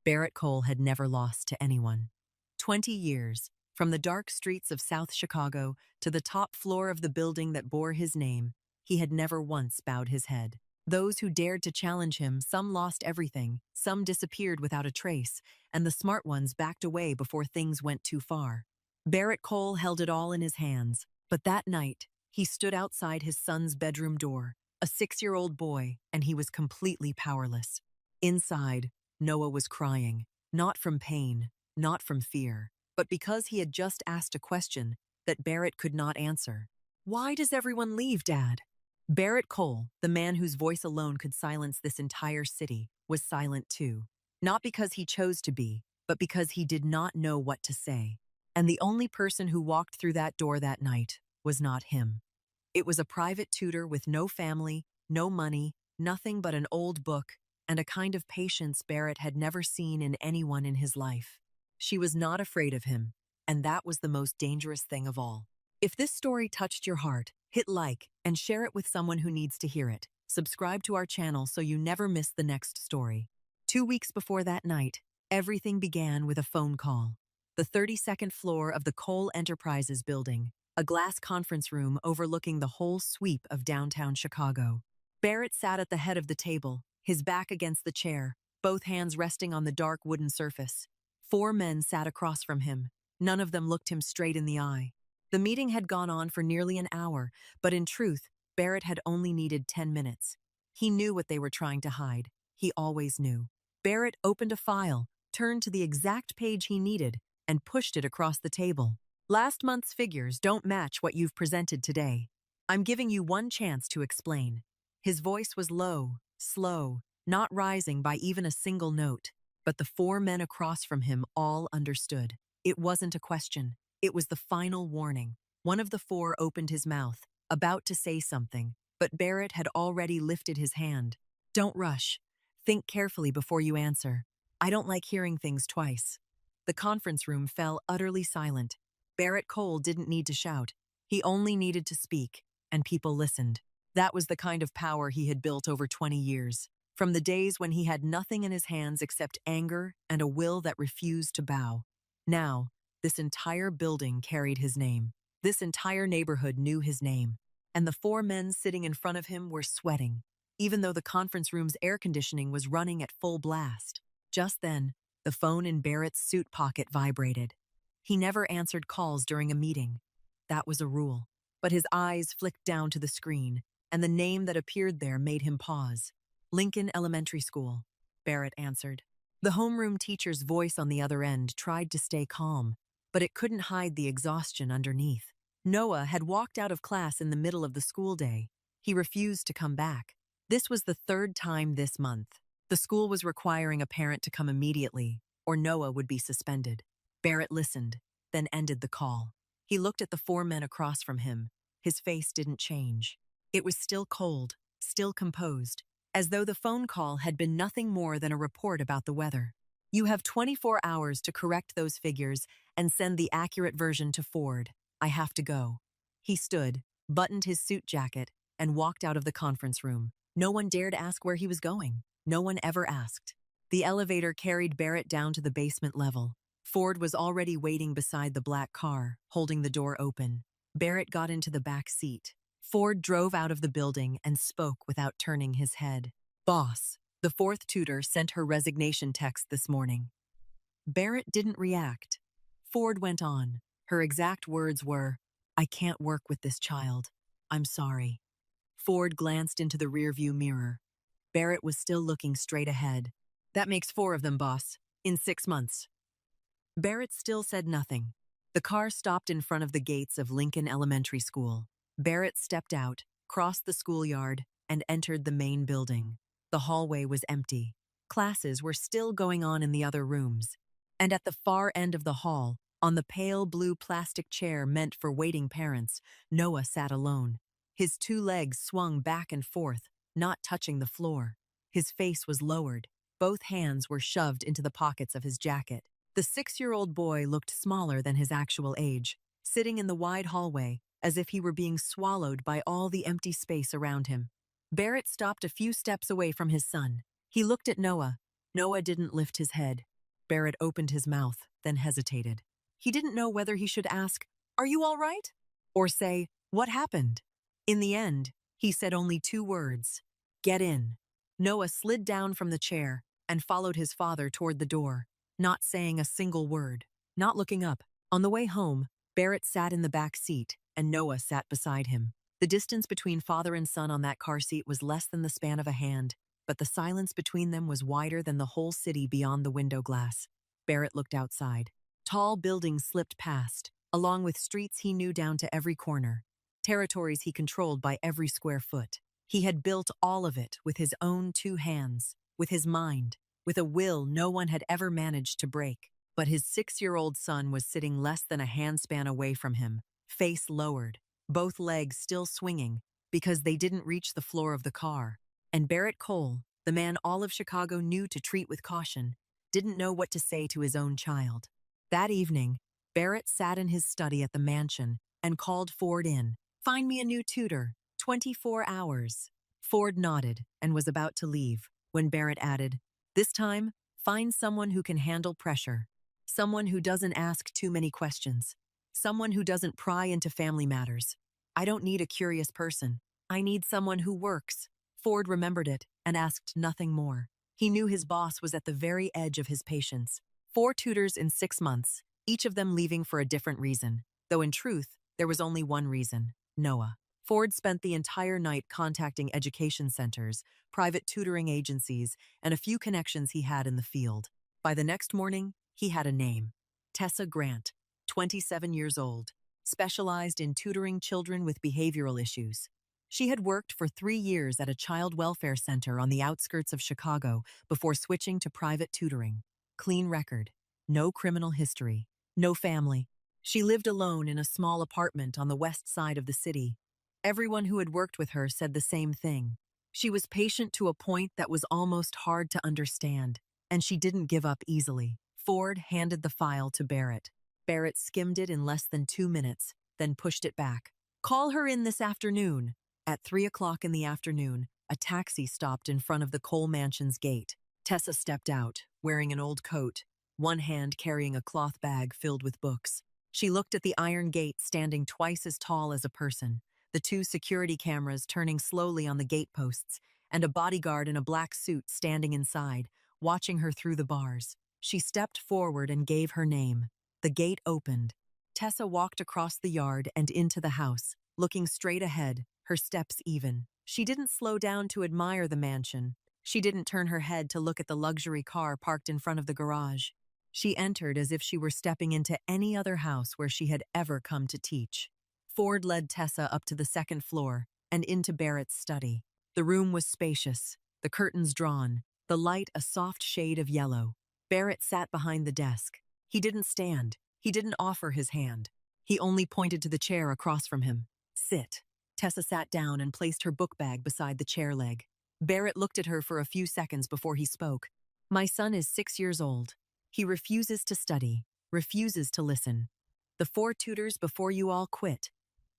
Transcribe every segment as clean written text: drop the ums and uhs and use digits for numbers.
Barrett Cole had never lost to anyone. 20 years, from the dark streets of South Chicago to the top floor of the building that bore his name, he had never once bowed his head. Those who dared to challenge him, some lost everything, some disappeared without a trace, and the smart ones backed away before things went too far. Barrett Cole held it all in his hands, but that night, he stood outside his son's bedroom door, a 6-year-old boy, and he was completely powerless. Inside, Noah was crying, not from pain, not from fear, but because he had just asked a question that Barrett could not answer. "Why does everyone leave, Dad?" Barrett Cole, the man whose voice alone could silence this entire city, was silent too. Not because he chose to be, but because he did not know what to say. And the only person who walked through that door that night was not him. It was a private tutor with no family, no money, nothing but an old book, and a kind of patience Barrett had never seen in anyone in his life. She was not afraid of him, and that was the most dangerous thing of all. If this story touched your heart, hit like and share it with someone who needs to hear it. Subscribe to our channel so you never miss the next story. 2 weeks before that night, everything began with a phone call. The 32nd floor of the Cole Enterprises building, a glass conference room overlooking the whole sweep of downtown Chicago. Barrett sat at the head of the table, his back against the chair, both hands resting on the dark wooden surface. 4 men sat across from him. None of them looked him straight in the eye. The meeting had gone on for nearly an hour, but in truth, Barrett had only needed 10 minutes. He knew what they were trying to hide. He always knew. Barrett opened a file, turned to the exact page he needed, and pushed it across the table. "Last month's figures don't match what you've presented today. I'm giving you one chance to explain." His voice was low, slow, not rising by even a single note. But the 4 men across from him all understood. It wasn't a question. It was the final warning. One of the 4 opened his mouth, about to say something, but Barrett had already lifted his hand. "Don't rush. Think carefully before you answer. I don't like hearing things twice." The conference room fell utterly silent. Barrett Cole didn't need to shout. He only needed to speak, and people listened. That was the kind of power he had built over 20 years. From the days when he had nothing in his hands except anger and a will that refused to bow. Now, this entire building carried his name. This entire neighborhood knew his name. And the 4 men sitting in front of him were sweating, even though the conference room's air conditioning was running at full blast. Just then, the phone in Barrett's suit pocket vibrated. He never answered calls during a meeting. That was a rule. But his eyes flicked down to the screen, and the name that appeared there made him pause. "Lincoln Elementary School," Barrett answered. The homeroom teacher's voice on the other end tried to stay calm, but it couldn't hide the exhaustion underneath. Noah had walked out of class in the middle of the school day. He refused to come back. This was the 3rd time this month. The school was requiring a parent to come immediately, or Noah would be suspended. Barrett listened, then ended the call. He looked at the 4 men across from him. His face didn't change. It was still cold, still composed, as though the phone call had been nothing more than a report about the weather. "You have 24 hours to correct those figures and send the accurate version to Ford. I have to go." He stood, buttoned his suit jacket, and walked out of the conference room. No one dared ask where he was going. No one ever asked. The elevator carried Barrett down to the basement level. Ford was already waiting beside the black car, holding the door open. Barrett got into the back seat. Ford drove out of the building and spoke without turning his head. "Boss, the 4th tutor sent her resignation text this morning." Barrett didn't react. Ford went on. Her exact words were, "I can't work with this child. I'm sorry." Ford glanced into the rearview mirror. Barrett was still looking straight ahead. "That makes 4 of them, boss. In 6 months. Barrett still said nothing. The car stopped in front of the gates of Lincoln Elementary School. Barrett stepped out, crossed the schoolyard, and entered the main building. The hallway was empty. Classes were still going on in the other rooms. And at the far end of the hall, on the pale blue plastic chair meant for waiting parents, Noah sat alone. His 2 legs swung back and forth, not touching the floor. His face was lowered. Both hands were shoved into the pockets of his jacket. The 6-year-old boy looked smaller than his actual age, sitting in the wide hallway, as if he were being swallowed by all the empty space around him. Barrett stopped a few steps away from his son. He looked at Noah. Noah didn't lift his head. Barrett opened his mouth, then hesitated. He didn't know whether he should ask, "Are you all right?" or say, "What happened?" In the end, he said only two words, "Get in." Noah slid down from the chair and followed his father toward the door, not saying a single word, not looking up. On the way home, Barrett sat in the back seat and Noah sat beside him. The distance between father and son on that car seat was less than the span of a hand, but the silence between them was wider than the whole city beyond the window glass. Barrett looked outside. Tall buildings slipped past, along with streets he knew down to every corner, territories he controlled by every square foot. He had built all of it with his own two hands, with his mind, with a will no one had ever managed to break. But his 6-year-old son was sitting less than a handspan away from him, face lowered, both legs still swinging, because they didn't reach the floor of the car. And Barrett Cole, the man all of Chicago knew to treat with caution, didn't know what to say to his own child. That evening, Barrett sat in his study at the mansion and called Ford in. "Find me a new tutor, 24 hours. Ford nodded and was about to leave when Barrett added, "This time, find someone who can handle pressure. Someone who doesn't ask too many questions. Someone who doesn't pry into family matters. I don't need a curious person. I need someone who works." Ford remembered it and asked nothing more. He knew his boss was at the very edge of his patience. 4 tutors in 6 months, each of them leaving for a different reason, though in truth, there was only one reason: Noah. Ford spent the entire night contacting education centers, private tutoring agencies, and a few connections he had in the field. By the next morning, he had a name: Tessa Grant, 27 years old, specialized in tutoring children with behavioral issues. She had worked for 3 years at a child welfare center on the outskirts of Chicago before switching to private tutoring. Clean record, no criminal history, no family. She lived alone in a small apartment on the west side of the city. Everyone who had worked with her said the same thing. She was patient to a point that was almost hard to understand, and she didn't give up easily. Ford handed the file to Barrett. Barrett skimmed it in less than 2 minutes, then pushed it back. "Call her in this afternoon." At 3 o'clock in the afternoon, a taxi stopped in front of the Cole Mansion's gate. Tessa stepped out, wearing an old coat, one hand carrying a cloth bag filled with books. She looked at the iron gate standing twice as tall as a person, the 2 security cameras turning slowly on the gate posts, and a bodyguard in a black suit standing inside, watching her through the bars. She stepped forward and gave her name. The gate opened. Tessa walked across the yard and into the house, looking straight ahead, her steps even. She didn't slow down to admire the mansion. She didn't turn her head to look at the luxury car parked in front of the garage. She entered as if she were stepping into any other house where she had ever come to teach. Ford led Tessa up to the 2nd floor and into Barrett's study. The room was spacious, the curtains drawn, the light a soft shade of yellow. Barrett sat behind the desk. He didn't stand. He didn't offer his hand. He only pointed to the chair across from him. "Sit." Tessa sat down and placed her book bag beside the chair leg. Barrett looked at her for a few seconds before he spoke. "My son is 6 years old. He refuses to study, refuses to listen. The 4 tutors before you all quit.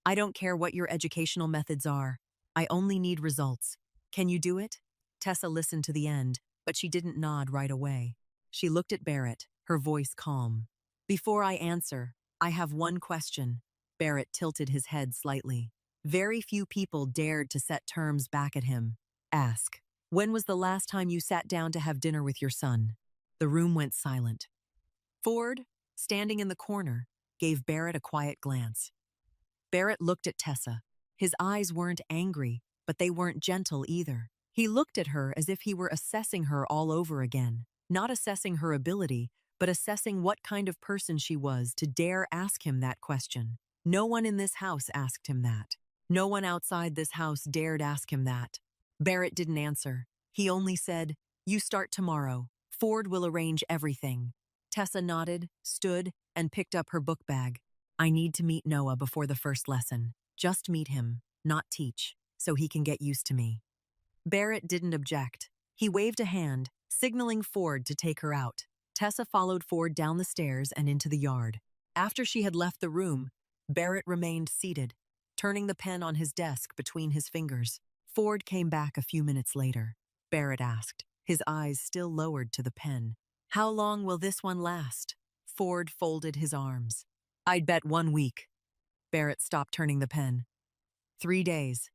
I don't care what your educational methods are. I only need results. Can you do it?" Tessa listened to the end, but she didn't nod right away. She looked at Barrett, her voice calm. "Before I answer, I have one question." Barrett tilted his head slightly. Very few people dared to set terms back at him. "Ask. When was the last time you sat down to have dinner with your son?" The room went silent. Ford, standing in the corner, gave Barrett a quiet glance. Barrett looked at Tessa. His eyes weren't angry, but they weren't gentle either. He looked at her as if he were assessing her all over again. Not assessing her ability, but assessing what kind of person she was to dare ask him that question. No one in this house asked him that. No one outside this house dared ask him that. Barrett didn't answer. He only said, "You start tomorrow. Ford will arrange everything." Tessa nodded, stood, and picked up her book bag. "I need to meet Noah before the first lesson. Just meet him, not teach, so he can get used to me." Barrett didn't object. He waved a hand, signaling Ford to take her out. Tessa followed Ford down the stairs and into the yard. After she had left the room, Barrett remained seated, turning the pen on his desk between his fingers. Ford came back a few minutes later. Barrett asked, his eyes still lowered to the pen, How long will this one last? Ford folded his arms. I'd bet 1 week. Barrett stopped turning the pen. 3 days.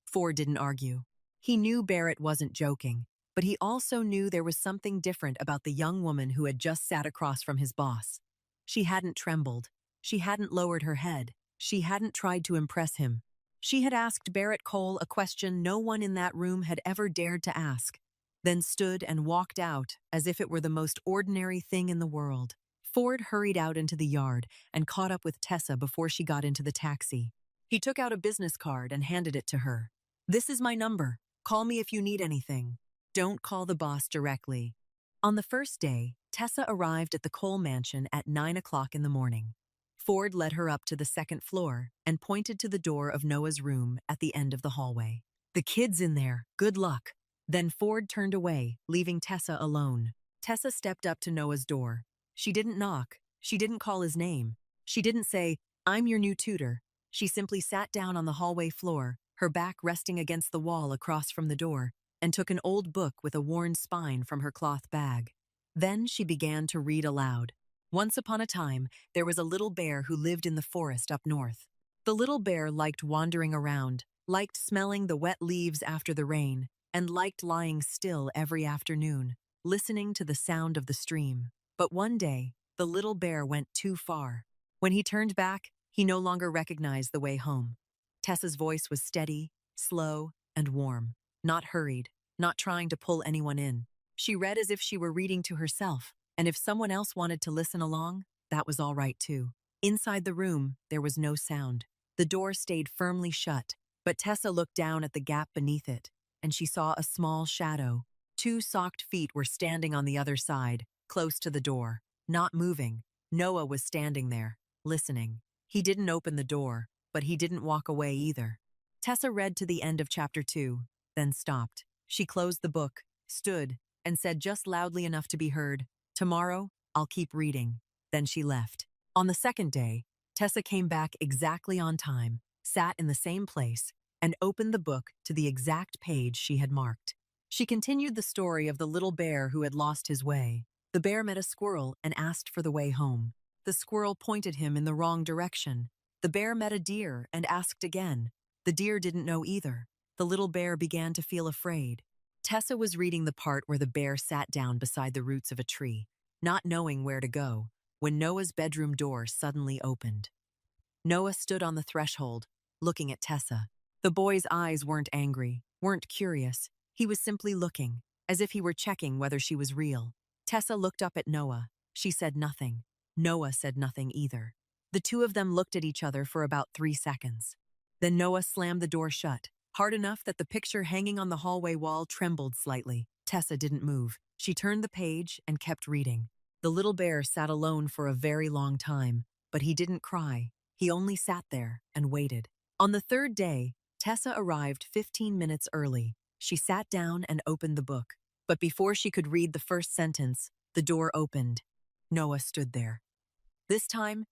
Ford didn't argue. He knew Barrett wasn't joking, but he also knew there was something different about the young woman who had just sat across from his boss. She hadn't trembled. She hadn't lowered her head. She hadn't tried to impress him. She had asked Barrett Cole a question no one in that room had ever dared to ask, then stood and walked out as if it were the most ordinary thing in the world. Ford hurried out into the yard and caught up with Tessa before she got into the taxi. He took out a business card and handed it to her. This is my number. Call me if you need anything. Don't call the boss directly. On the first day, Tessa arrived at the Cole mansion at 9 o'clock in the morning. Ford led her up to the second floor and pointed to the door of Noah's room at the end of the hallway. The kid's in there. Good luck. Then Ford turned away, leaving Tessa alone. Tessa stepped up to Noah's door. She didn't knock. She didn't call his name. She didn't say, "I'm your new tutor." She simply sat down on the hallway floor, her back resting against the wall across from the door, and took an old book with a worn spine from her cloth bag. Then she began to read aloud. Once upon a time, there was a little bear who lived in the forest up north. The little bear liked wandering around, liked smelling the wet leaves after the rain, and liked lying still every afternoon, listening to the sound of the stream. But one day, the little bear went too far. When he turned back, he no longer recognized the way home. Tessa's voice was steady, slow, and warm, not hurried, not trying to pull anyone in. She read as if she were reading to herself, and if someone else wanted to listen along, that was all right too. Inside the room, there was no sound. The door stayed firmly shut, but Tessa looked down at the gap beneath it, and she saw a small shadow. 2 socked feet were standing on the other side, close to the door, not moving. Noah was standing there, listening. He didn't open the door, but he didn't walk away either. Tessa read to the end of chapter 2, then stopped. She closed the book, stood, and said just loudly enough to be heard, "Tomorrow, I'll keep reading." Then she left. On the second day, Tessa came back exactly on time, sat in the same place, and opened the book to the exact page she had marked. She continued the story of the little bear who had lost his way. The bear met a squirrel and asked for the way home. The squirrel pointed him in the wrong direction. The bear met a deer and asked again. The deer didn't know either. The little bear began to feel afraid. Tessa was reading the part where the bear sat down beside the roots of a tree, not knowing where to go, when Noah's bedroom door suddenly opened. Noah stood on the threshold, looking at Tessa. The boy's eyes weren't angry, weren't curious. He was simply looking, as if he were checking whether she was real. Tessa looked up at Noah. She said nothing. Noah said nothing either. The two of them looked at each other for about 3 seconds. Then Noah slammed the door shut, hard enough that the picture hanging on the hallway wall trembled slightly. Tessa didn't move. She turned the page and kept reading. The little bear sat alone for a very long time, but he didn't cry. He only sat there and waited. On the third day, Tessa arrived 15 minutes early. She sat down and opened the book. But before she could read the first sentence, the door opened. Noah stood there. This time,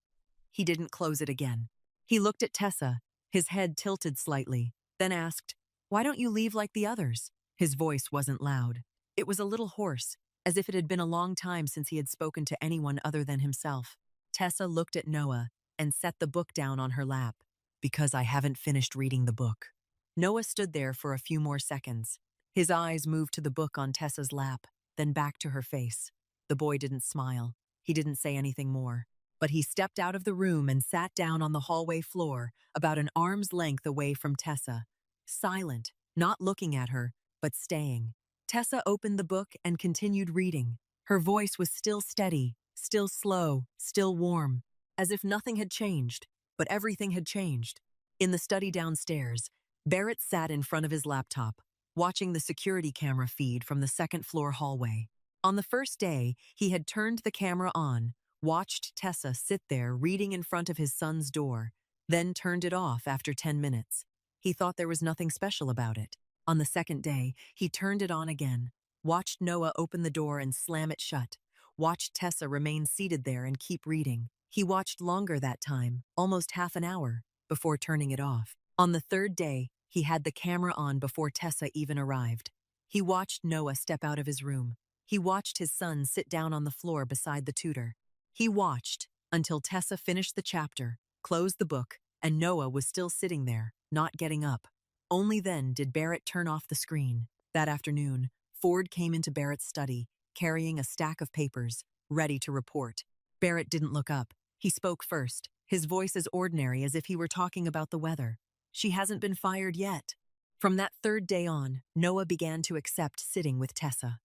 he didn't close it again. He looked at Tessa, his head tilted slightly, then asked, "Why don't you leave like the others?" His voice wasn't loud. It was a little hoarse, as if it had been a long time since he had spoken to anyone other than himself. Tessa looked at Noah and set the book down on her lap. "Because I haven't finished reading the book." Noah stood there for a few more seconds. His eyes moved to the book on Tessa's lap, then back to her face. The boy didn't smile. He didn't say anything more. But he stepped out of the room and sat down on the hallway floor, about an arm's length away from Tessa. Silent, not looking at her, but staying. Tessa opened the book and continued reading. Her voice was still steady, still slow, still warm, as if nothing had changed, but everything had changed. In the study downstairs, Barrett sat in front of his laptop, watching the security camera feed from the second-floor hallway. On the first day, he had turned the camera on, watched Tessa sit there reading in front of his son's door, then turned it off after 10 minutes. He thought there was nothing special about it. On the second day, he turned it on again, watched Noah open the door and slam it shut, watched Tessa remain seated there and keep reading. He watched longer that time, almost half an hour, before turning it off. On the third day, he had the camera on before Tessa even arrived. He watched Noah step out of his room. He watched his son sit down on the floor beside the tutor. He watched until Tessa finished the chapter, closed the book, and Noah was still sitting there, not getting up. Only then did Barrett turn off the screen. That afternoon, Ford came into Barrett's study, carrying a stack of papers, ready to report. Barrett didn't look up. He spoke first, his voice as ordinary as if he were talking about the weather. "She hasn't been fired yet." From that third day on, Noah began to accept sitting with Tessa.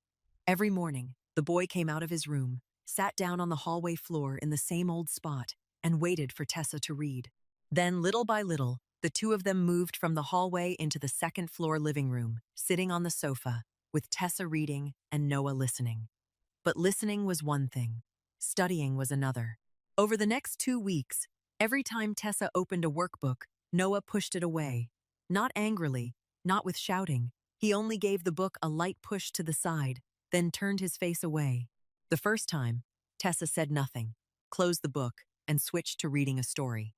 Every morning, the boy came out of his room, sat down on the hallway floor in the same old spot, and waited for Tessa to read. Then, little by little, the two of them moved from the hallway into the second-floor living room, sitting on the sofa, with Tessa reading and Noah listening. But listening was one thing. Studying was another. Over the next 2 weeks, every time Tessa opened a workbook, Noah pushed it away. Not angrily, not with shouting. He only gave the book a light push to the side, then turned his face away. The first time, Tessa said nothing, closed the book, and switched to reading a story.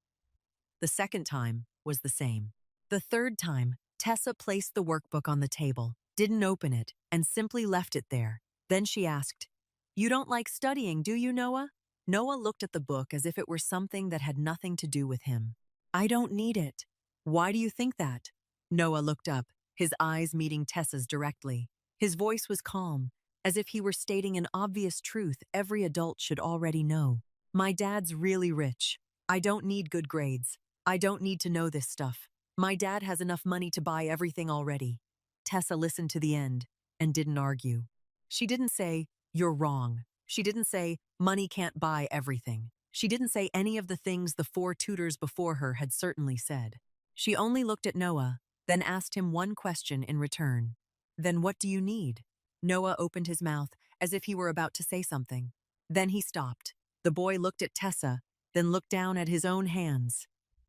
The second time was the same. The third time, Tessa placed the workbook on the table, didn't open it, and simply left it there. Then she asked, "You don't like studying, do you, Noah?" Noah looked at the book as if it were something that had nothing to do with him. "I don't need it." "Why do you think that?" Noah looked up, his eyes meeting Tessa's directly. His voice was calm, as if he were stating an obvious truth every adult should already know. "My dad's really rich. I don't need good grades. I don't need to know this stuff. My dad has enough money to buy everything already." Tessa listened to the end and didn't argue. She didn't say, "You're wrong." She didn't say, "Money can't buy everything." She didn't say any of the things the 4 tutors before her had certainly said. She only looked at Noah, then asked him one question in return. "Then what do you need?" Noah opened his mouth as if he were about to say something. Then he stopped. The boy looked at Tessa, then looked down at his own hands.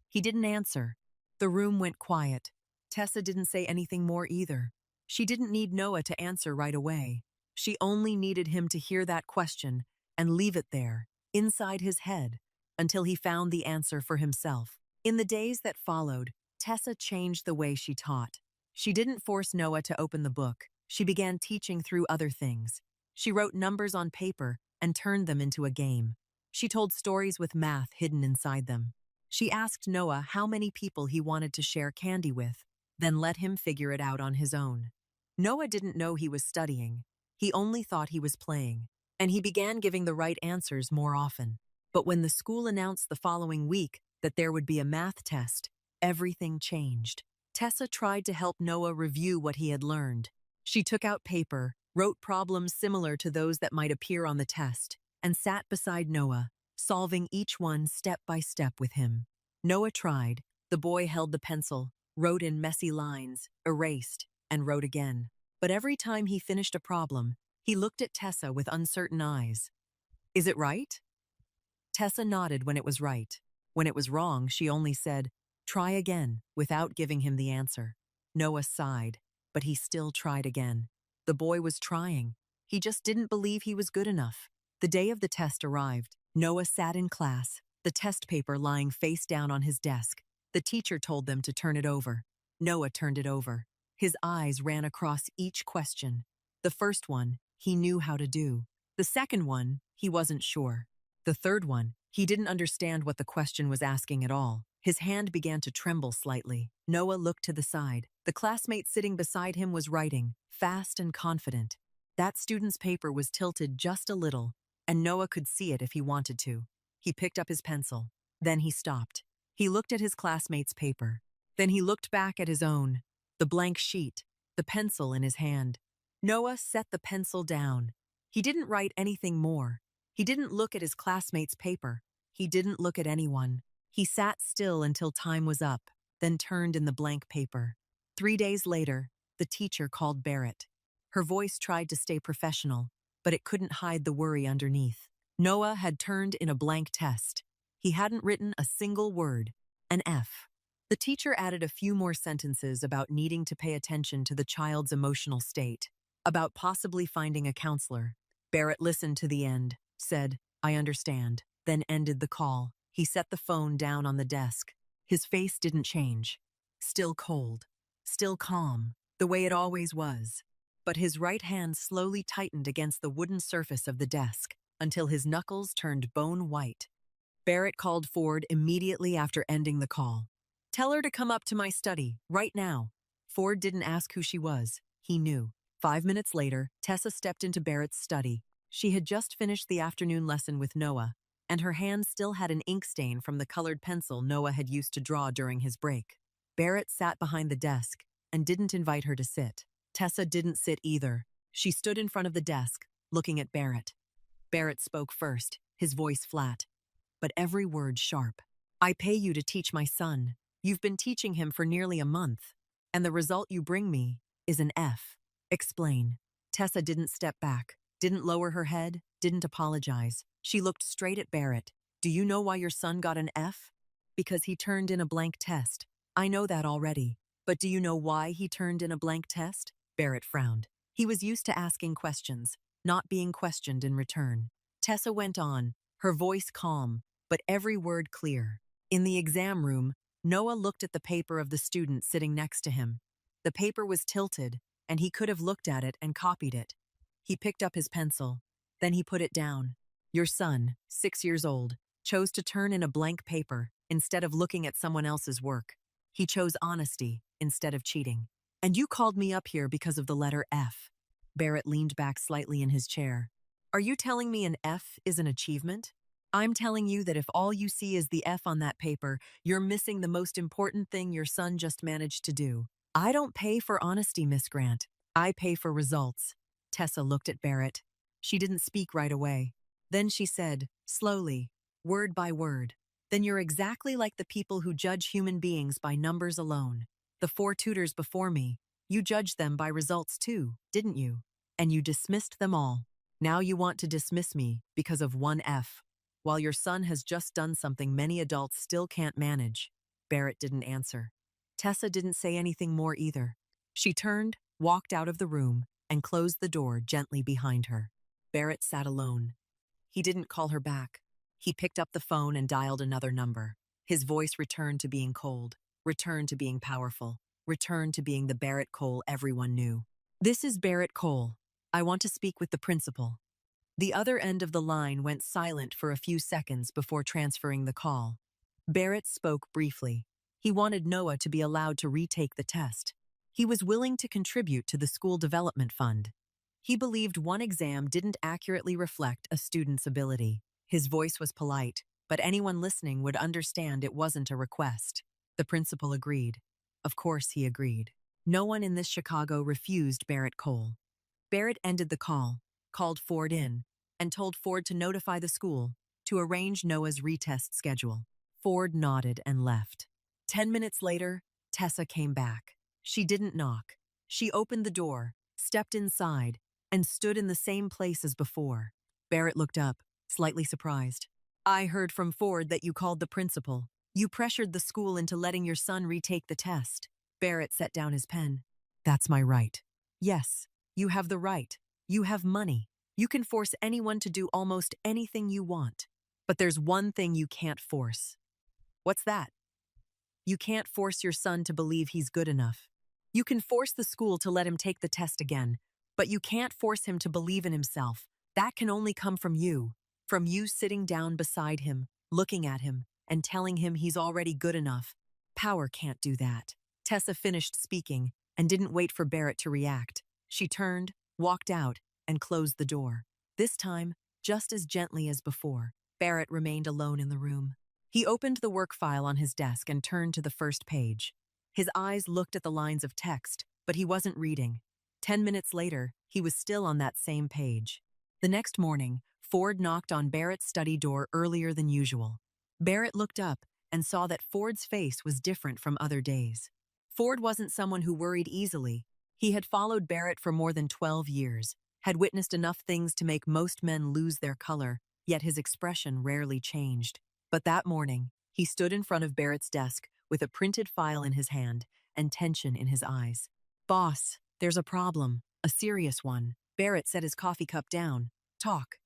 He didn't answer. The room went quiet. Tessa didn't say anything more either. She didn't need Noah to answer right away. She only needed him to hear that question and leave it there, inside his head, until he found the answer for himself. In the days that followed, Tessa changed the way she taught. She didn't force Noah to open the book. She began teaching through other things. She wrote numbers on paper and turned them into a game. She told stories with math hidden inside them. She asked Noah how many people he wanted to share candy with, then let him figure it out on his own. Noah didn't know he was studying. He only thought he was playing, and he began giving the right answers more often. But when the school announced the following week that there would be a math test, everything changed. Tessa tried to help Noah review what he had learned. She took out paper, wrote problems similar to those that might appear on the test, and sat beside Noah, solving each one step by step with him. Noah tried. The boy held the pencil, wrote in messy lines, erased, and wrote again. But every time he finished a problem, he looked at Tessa with uncertain eyes. "Is it right?" Tessa nodded when it was right. When it was wrong, she only said, "Try again," without giving him the answer. Noah sighed, but he still tried again. The boy was trying. He just didn't believe he was good enough. The day of the test arrived. Noah sat in class, the test paper lying face down on his desk. The teacher told them to turn it over. Noah turned it over. His eyes ran across each question. The first one, he knew how to do. The second one, he wasn't sure. The third one, he didn't understand what the question was asking at all. His hand began to tremble slightly. Noah looked to the side. The classmate sitting beside him was writing, fast and confident. That student's paper was tilted just a little, and Noah could see it if he wanted to. He picked up his pencil. Then he stopped. He looked at his classmate's paper. Then he looked back at his own, the blank sheet, the pencil in his hand. Noah set the pencil down. He didn't write anything more. He didn't look at his classmate's paper. He didn't look at anyone. He sat still until time was up, then turned in the blank paper. 3 days later, the teacher called Barrett. Her voice tried to stay professional, but it couldn't hide the worry underneath. Noah had turned in a blank test. He hadn't written a single word, an F. The teacher added a few more sentences about needing to pay attention to the child's emotional state, about possibly finding a counselor. Barrett listened to the end, said, "I understand," then ended the call. He set the phone down on the desk. His face didn't change. Still cold. Still calm, the way it always was. but his right hand slowly tightened against the wooden surface of the desk until his knuckles turned bone white. Barrett called Ford immediately after ending the call. "Tell her to come up to my study, right now." Ford didn't ask who she was. He knew. 5 minutes later, Tessa stepped into Barrett's study. She had just finished the afternoon lesson with Noah, and her hand still had an ink stain from the colored pencil Noah had used to draw during his break. Barrett sat behind the desk and didn't invite her to sit. Tessa didn't sit either. She stood in front of the desk, looking at Barrett. Barrett spoke first, his voice flat, but every word sharp. "I pay you to teach my son. You've been teaching him for nearly a month, and the result you bring me is an F. Explain." Tessa didn't step back, didn't lower her head, didn't apologize. She looked straight at Barrett. "Do you know why your son got an F? Because he turned in a blank test. I know that already. But do you know why he turned in a blank test?" Barrett frowned. He was used to asking questions, not being questioned in return. Tessa went on, her voice calm, but every word clear. In the exam room, Noah looked at the paper of the student sitting next to him. The paper was tilted, and he could have looked at it and copied it. He picked up his pencil. Then he put it down. "Your son, 6 years old, chose to turn in a blank paper instead of looking at someone else's work. He chose honesty instead of cheating. And you called me up here because of the letter F." Barrett leaned back slightly in his chair. "Are you telling me an F is an achievement? I'm telling you that if all you see is the F on that paper, you're missing the most important thing your son just managed to do. I don't pay for honesty, Miss Grant. I pay for results." Tessa looked at Barrett. She didn't speak right away. Then she said, slowly, word by word, "Then you're exactly like the people who judge human beings by numbers alone. The 4 tutors before me, you judged them by results too, didn't you? And you dismissed them all. Now you want to dismiss me because of one F, while your son has just done something many adults still can't manage." Barrett didn't answer. Tessa didn't say anything more either. She turned, walked out of the room, and closed the door gently behind her. Barrett sat alone. He didn't call her back. He picked up the phone and dialed another number. His voice returned to being cold, returned to being powerful, returned to being the Barrett Cole everyone knew. "This is Barrett Cole. I want to speak with the principal." The other end of the line went silent for a few seconds before transferring the call. Barrett spoke briefly. He wanted Noah to be allowed to retake the test. He was willing to contribute to the school development fund. He believed one exam didn't accurately reflect a student's ability. His voice was polite, but anyone listening would understand it wasn't a request. The principal agreed. Of course he agreed. No one in this Chicago refused Barrett Cole. Barrett ended the call, called Ford in, and told Ford to notify the school to arrange Noah's retest schedule. Ford nodded and left. 10 minutes later, Tessa came back. She didn't knock. She opened the door, stepped inside, and stood in the same place as before. Barrett looked up, slightly surprised. "I heard from Ford that you called the principal. You pressured the school into letting your son retake the test." Barrett set down his pen. "That's my right." "Yes, you have the right. You have money. You can force anyone to do almost anything you want. But there's one thing you can't force." "What's that?" "You can't force your son to believe he's good enough. You can force the school to let him take the test again, but you can't force him to believe in himself. That can only come from you sitting down beside him, looking at him, and telling him he's already good enough. Power can't do that." Tessa finished speaking and didn't wait for Barrett to react. She turned, walked out, and closed the door. This time, just as gently as before, Barrett remained alone in the room. He opened the work file on his desk and turned to the first page. His eyes looked at the lines of text, but he wasn't reading. 10 minutes later, he was still on that same page. The next morning, Ford knocked on Barrett's study door earlier than usual. Barrett looked up and saw that Ford's face was different from other days. Ford wasn't someone who worried easily. He had followed Barrett for more than 12 years, had witnessed enough things to make most men lose their color, yet his expression rarely changed. But that morning, he stood in front of Barrett's desk with a printed file in his hand and tension in his eyes. "Boss, there's a problem, a serious one." Barrett set his coffee cup down. "Talk."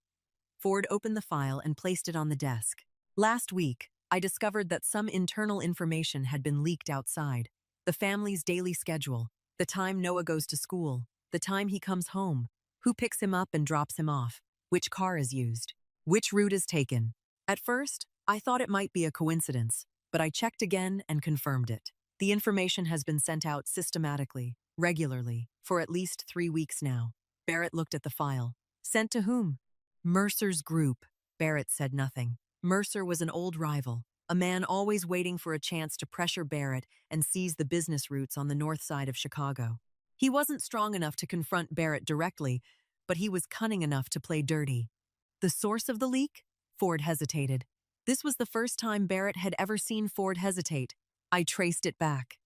Ford opened the file and placed it on the desk. "Last week, I discovered that some internal information had been leaked outside. The family's daily schedule, the time Noah goes to school, the time he comes home, who picks him up and drops him off, which car is used, which route is taken. At first, I thought it might be a coincidence, but I checked again and confirmed it. The information has been sent out systematically, regularly, for at least 3 weeks now. Barrett looked at the file. Sent to whom? Mercer's group. Barrett said nothing. Mercer was an old rival, a man always waiting for a chance to pressure Barrett and seize the business routes on the north side of Chicago. He wasn't strong enough to confront Barrett directly, but he was cunning enough to play dirty. The source of the leak? Ford hesitated. This was the first time Barrett had ever seen Ford hesitate. I traced it back.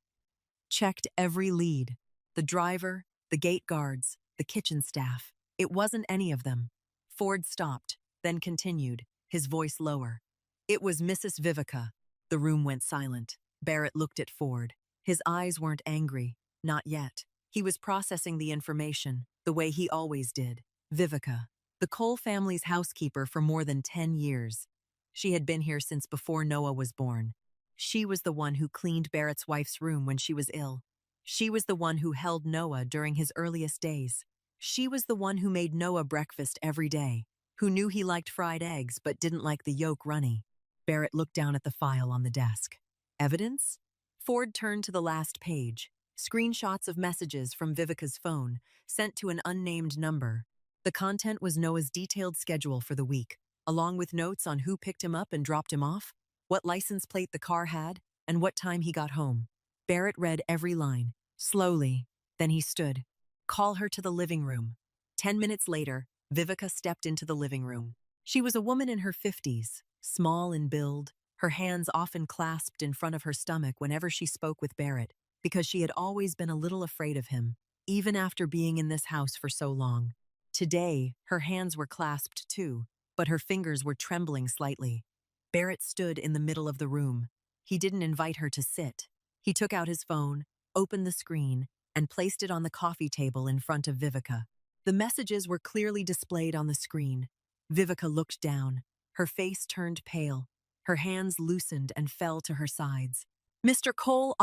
Checked every lead. The driver, the gate guards, the kitchen staff. It wasn't any of them. Ford stopped, then continued, his voice lower. It was Mrs. Vivica. The room went silent. Barrett looked at Ford. His eyes weren't angry. Not yet. He was processing the information, the way he always did. Vivica, the Cole family's housekeeper for more than 10 years. She had been here since before Noah was born. She was the one who cleaned Barrett's wife's room when she was ill. She was the one who held Noah during his earliest days. She was the one who made Noah breakfast every day, who knew he liked fried eggs but didn't like the yolk runny. Barrett looked down at the file on the desk. Evidence? Ford turned to the last page. Screenshots of messages from Vivica's phone, sent to an unnamed number. The content was Noah's detailed schedule for the week, along with notes on who picked him up and dropped him off, what license plate the car had, and what time he got home. Barrett read every line, slowly. Then he stood. Call her to the living room. 10 minutes later, Vivica stepped into the living room. She was a woman in her 50s, small in build, her hands often clasped in front of her stomach whenever she spoke with Barrett, because she had always been a little afraid of him, even after being in this house for so long. Today, her hands were clasped too, but her fingers were trembling slightly. Barrett stood in the middle of the room. He didn't invite her to sit. He took out his phone, opened the screen, and placed it on the coffee table in front of Vivica. The messages were clearly displayed on the screen. Vivica looked down. Her face turned pale. Her hands loosened and fell to her sides. Mr. Cole,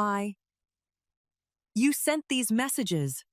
You sent these messages.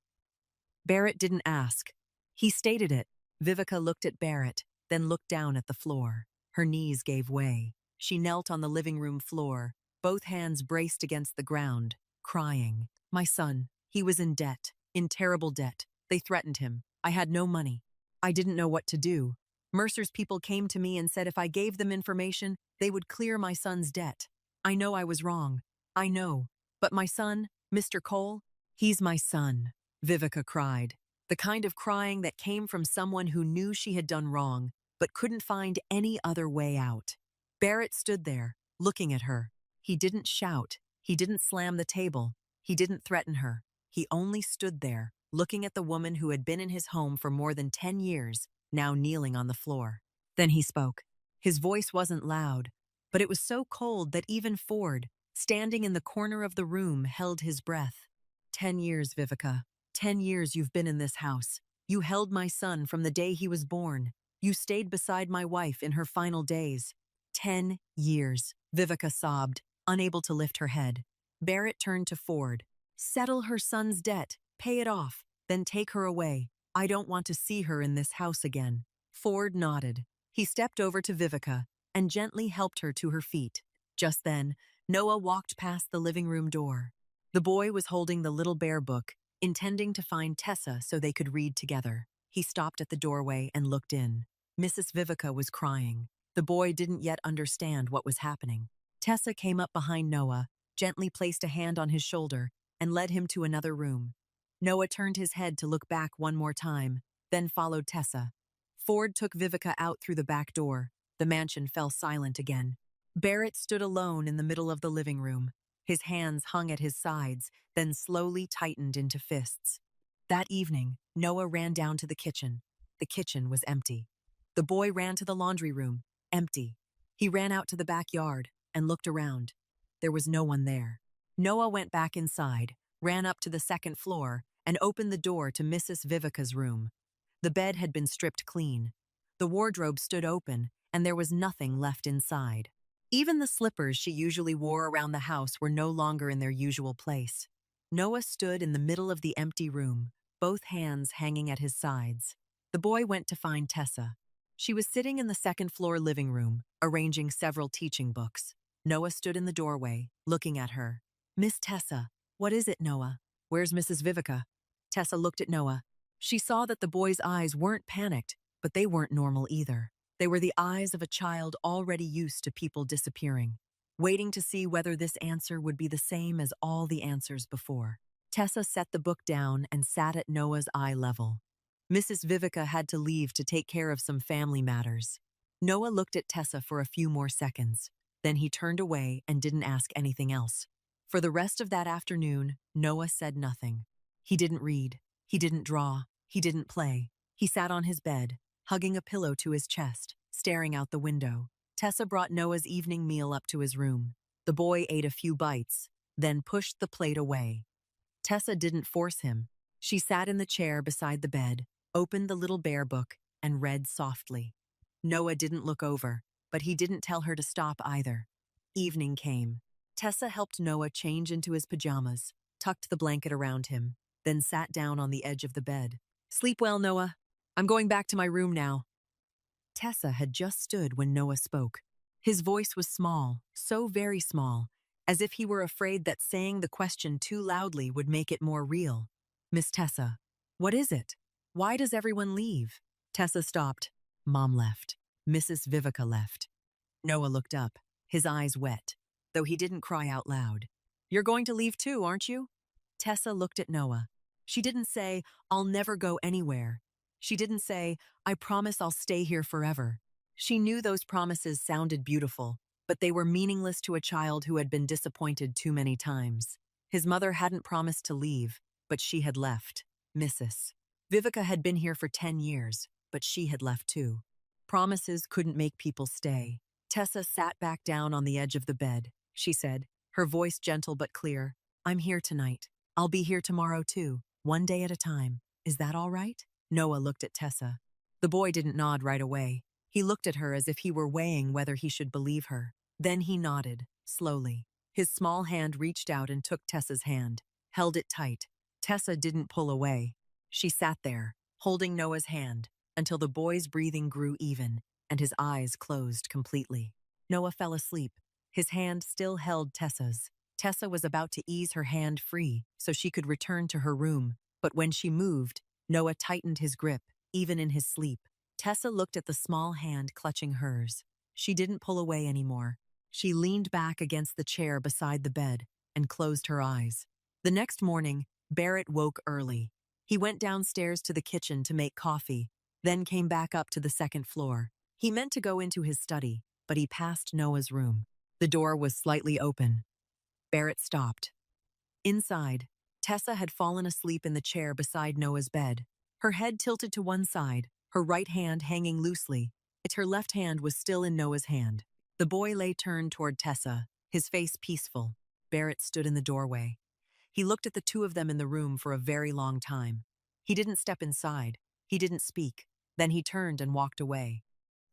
Barrett didn't ask. He stated it. Vivica looked at Barrett, then looked down at the floor. Her knees gave way. She knelt on the living room floor, both hands braced against the ground, crying. My son, he was in debt, in terrible debt. They threatened him. I had no money. I didn't know what to do. Mercer's people came to me and said if I gave them information, they would clear my son's debt. I know I was wrong. I know. But my son, Mr. Cole, he's my son, Vivica cried. The kind of crying that came from someone who knew she had done wrong, but couldn't find any other way out. Barrett stood there, looking at her. He didn't shout. He didn't slam the table. He didn't threaten her. He only stood there, looking at the woman who had been in his home for more than 10 years, now kneeling on the floor. Then he spoke. His voice wasn't loud, but it was so cold that even Ford, standing in the corner of the room, held his breath. 10 years, Vivica. 10 years you've been in this house. You held my son from the day he was born. You stayed beside my wife in her final days. 10 years, Vivica sobbed, unable to lift her head. Barrett turned to Ford. Settle her son's debt, pay it off, then take her away. I don't want to see her in this house again. Ford nodded. He stepped over to Vivica and gently helped her to her feet. Just then, Noah walked past the living room door. The boy was holding the little bear book, intending to find Tessa so they could read together. He stopped at the doorway and looked in. Mrs. Vivica was crying. The boy didn't yet understand what was happening. Tessa came up behind Noah, gently placed a hand on his shoulder, and led him to another room. Noah turned his head to look back one more time, then followed Tessa. Ford took Vivica out through the back door. The mansion fell silent again. Barrett stood alone in the middle of the living room. His hands hung at his sides, then slowly tightened into fists. That evening, Noah ran down to the kitchen. The kitchen was empty. The boy ran to the laundry room. Empty. He ran out to the backyard and looked around. There was no one there. Noah went back inside, ran up to the second floor, and opened the door to Mrs. Vivica's room. The bed had been stripped clean. The wardrobe stood open, and there was nothing left inside. Even the slippers she usually wore around the house were no longer in their usual place. Noah stood in the middle of the empty room, both hands hanging at his sides. The boy went to find Tessa. She was sitting in the second-floor living room, arranging several teaching books. Noah stood in the doorway, looking at her. "Miss Tessa, what is it, Noah? Where's Mrs. Vivica?" Tessa looked at Noah. She saw that the boy's eyes weren't panicked, but they weren't normal either. They were the eyes of a child already used to people disappearing, waiting to see whether this answer would be the same as all the answers before. Tessa set the book down and sat at Noah's eye level. Mrs. Vivica had to leave to take care of some family matters. Noah looked at Tessa for a few more seconds. Then he turned away and didn't ask anything else. For the rest of that afternoon, Noah said nothing. He didn't read. He didn't draw. He didn't play. He sat on his bed, hugging a pillow to his chest, staring out the window. Tessa brought Noah's evening meal up to his room. The boy ate a few bites, then pushed the plate away. Tessa didn't force him. She sat in the chair beside the bed, opened the little bear book, and read softly. Noah didn't look over, but he didn't tell her to stop either. Evening came. Tessa helped Noah change into his pajamas, tucked the blanket around him, then sat down on the edge of the bed. "Sleep well, Noah. I'm going back to my room now." Tessa had just stood when Noah spoke. His voice was small, so very small, as if he were afraid that saying the question too loudly would make it more real. "Miss Tessa, what is it? Why does everyone leave?" Tessa stopped. Mom left. Mrs. Vivica left. Noah looked up, his eyes wet, though he didn't cry out loud. "You're going to leave too, aren't you?" Tessa looked at Noah. She didn't say, "I'll never go anywhere." She didn't say, "I promise I'll stay here forever." She knew those promises sounded beautiful, but they were meaningless to a child who had been disappointed too many times. His mother hadn't promised to leave, but she had left. Mrs. Vivica had been here for 10 years, but she had left too. Promises couldn't make people stay. Tessa sat back down on the edge of the bed. She said, her voice gentle but clear, "I'm here tonight. I'll be here tomorrow too, one day at a time. Is that all right?" Noah looked at Tessa. The boy didn't nod right away. He looked at her as if he were weighing whether he should believe her. Then he nodded, slowly. His small hand reached out and took Tessa's hand, held it tight. Tessa didn't pull away. She sat there, holding Noah's hand, until the boy's breathing grew even and his eyes closed completely. Noah fell asleep. His hand still held Tessa's. Tessa was about to ease her hand free so she could return to her room, but when she moved, Noah tightened his grip, even in his sleep. Tessa looked at the small hand clutching hers. She didn't pull away anymore. She leaned back against the chair beside the bed and closed her eyes. The next morning, Barrett woke early. He went downstairs to the kitchen to make coffee, then came back up to the second floor. He meant to go into his study, but he passed Noah's room. The door was slightly open. Barrett stopped. Inside, Tessa had fallen asleep in the chair beside Noah's bed, her head tilted to one side, her right hand hanging loosely. Her left hand was still in Noah's hand. The boy lay turned toward Tessa, his face peaceful. Barrett stood in the doorway. He looked at the two of them in the room for a very long time. He didn't step inside. He didn't speak. Then he turned and walked away.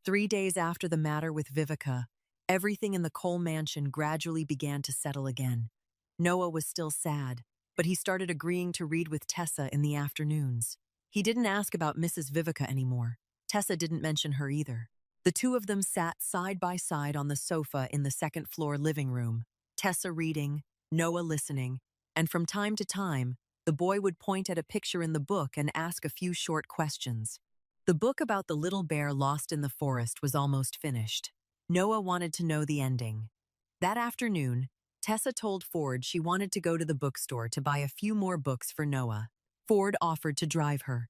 3 days after the matter with Vivica, everything in the Cole mansion gradually began to settle again. Noah was still sad, but he started agreeing to read with Tessa in the afternoons. He didn't ask about Mrs. Vivica anymore. Tessa didn't mention her either. The two of them sat side by side on the sofa in the second-floor living room, Tessa reading, Noah listening, and from time to time, the boy would point at a picture in the book and ask a few short questions. The book about the little bear lost in the forest was almost finished. Noah wanted to know the ending. That afternoon, Tessa told Ford she wanted to go to the bookstore to buy a few more books for Noah. Ford offered to drive her.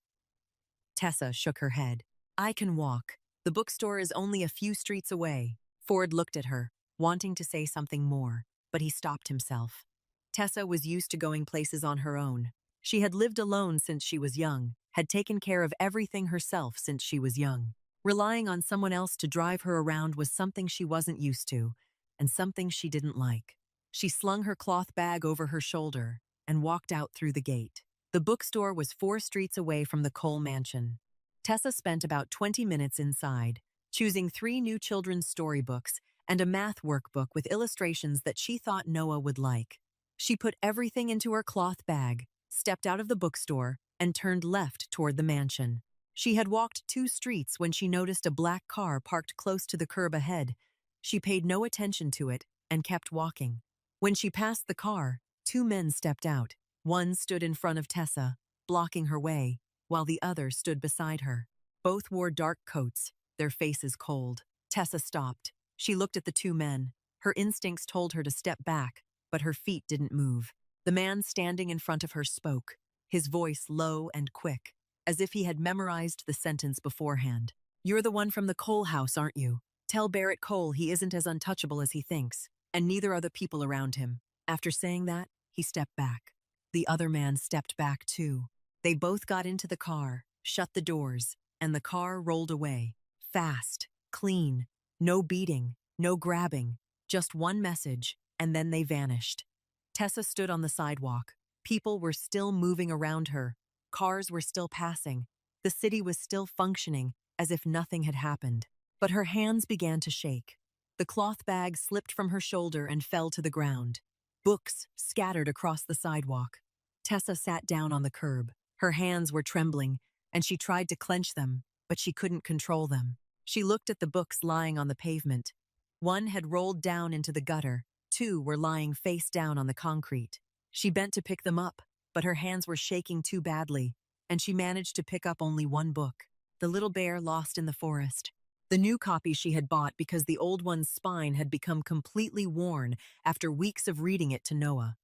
Tessa shook her head. "I can walk. The bookstore is only a few streets away." Ford looked at her, wanting to say something more, but he stopped himself. Tessa was used to going places on her own. She had lived alone since she was young, had taken care of everything herself since she was young. Relying on someone else to drive her around was something she wasn't used to, and something she didn't like. She slung her cloth bag over her shoulder and walked out through the gate. The bookstore was 4 streets away from the Cole mansion. Tessa spent about 20 minutes inside, choosing 3 new children's storybooks and a math workbook with illustrations that she thought Noah would like. She put everything into her cloth bag, stepped out of the bookstore, and turned left toward the mansion. She had walked 2 streets when she noticed a black car parked close to the curb ahead. She paid no attention to it and kept walking. When she passed the car, 2 men stepped out. One stood in front of Tessa, blocking her way, while the other stood beside her. Both wore dark coats, their faces cold. Tessa stopped. She looked at the 2 men. Her instincts told her to step back, but her feet didn't move. The man standing in front of her spoke, his voice low and quick, as if he had memorized the sentence beforehand. "You're the one from the Cole house, aren't you? Tell Barrett Cole he isn't as untouchable as he thinks, and neither are the people around him." After saying that, he stepped back. The other man stepped back too. They both got into the car, shut the doors, and the car rolled away. Fast, clean, no beating, no grabbing, just one message, and then they vanished. Tessa stood on the sidewalk. People were still moving around her. Cars were still passing. The city was still functioning, as if nothing had happened. But her hands began to shake. The cloth bag slipped from her shoulder and fell to the ground. Books scattered across the sidewalk. Tessa sat down on the curb. Her hands were trembling, and she tried to clench them, but she couldn't control them. She looked at the books lying on the pavement. One had rolled down into the gutter. 2 were lying face down on the concrete. She bent to pick them up, but her hands were shaking too badly, and she managed to pick up only one book, The Little Bear Lost in the Forest. The new copy she had bought because the old one's spine had become completely worn after weeks of reading it to Noah.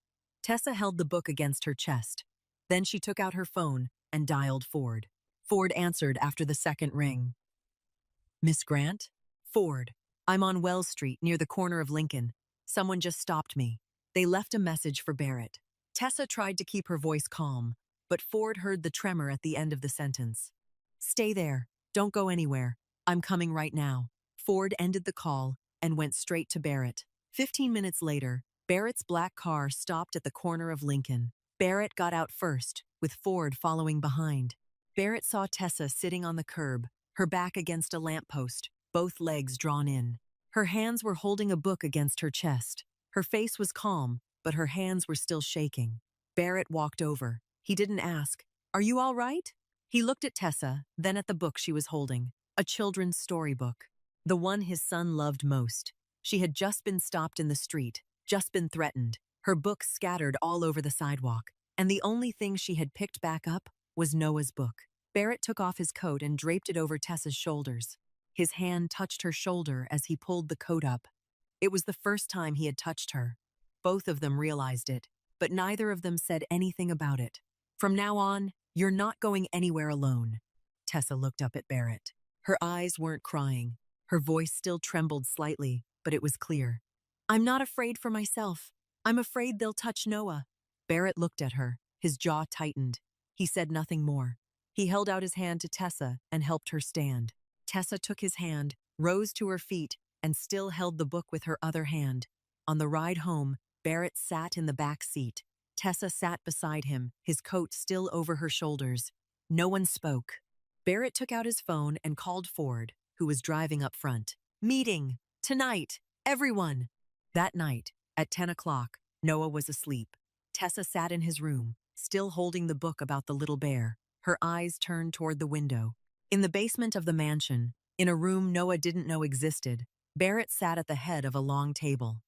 Tessa held the book against her chest. Then she took out her phone and dialed Ford. Ford answered after the second ring. "Miss Grant?" "Ford. I'm on Wells Street near the corner of Lincoln. Someone just stopped me. They left a message for Barrett." Tessa tried to keep her voice calm, but Ford heard the tremor at the end of the sentence. "Stay there. Don't go anywhere. I'm coming right now." Ford ended the call and went straight to Barrett. 15 minutes later, Barrett's black car stopped at the corner of Lincoln. Barrett got out first, with Ford following behind. Barrett saw Tessa sitting on the curb, her back against a lamppost, both legs drawn in. Her hands were holding a book against her chest. Her face was calm, but her hands were still shaking. Barrett walked over. He didn't ask, "Are you all right?" He looked at Tessa, then at the book she was holding, a children's storybook, the one his son loved most. She had just been stopped in the street, just been threatened, her books scattered all over the sidewalk, and the only thing she had picked back up was Noah's book. Barrett took off his coat and draped it over Tessa's shoulders. His hand touched her shoulder as he pulled the coat up. It was the first time he had touched her. Both of them realized it, but neither of them said anything about it. "From now on, you're not going anywhere alone." Tessa looked up at Barrett. Her eyes weren't crying. Her voice still trembled slightly, but it was clear. "I'm not afraid for myself. I'm afraid they'll touch Noah." Barrett looked at her, his jaw tightened. He said nothing more. He held out his hand to Tessa and helped her stand. Tessa took his hand, rose to her feet, and still held the book with her other hand. On the ride home, Barrett sat in the back seat. Tessa sat beside him, his coat still over her shoulders. No one spoke. Barrett took out his phone and called Ford, who was driving up front. "Meeting! Tonight! Everyone!" That night, at 10 o'clock, Noah was asleep. Tessa sat in his room, still holding the book about the little bear, her eyes turned toward the window. In the basement of the mansion, in a room Noah didn't know existed, Barrett sat at the head of a long table.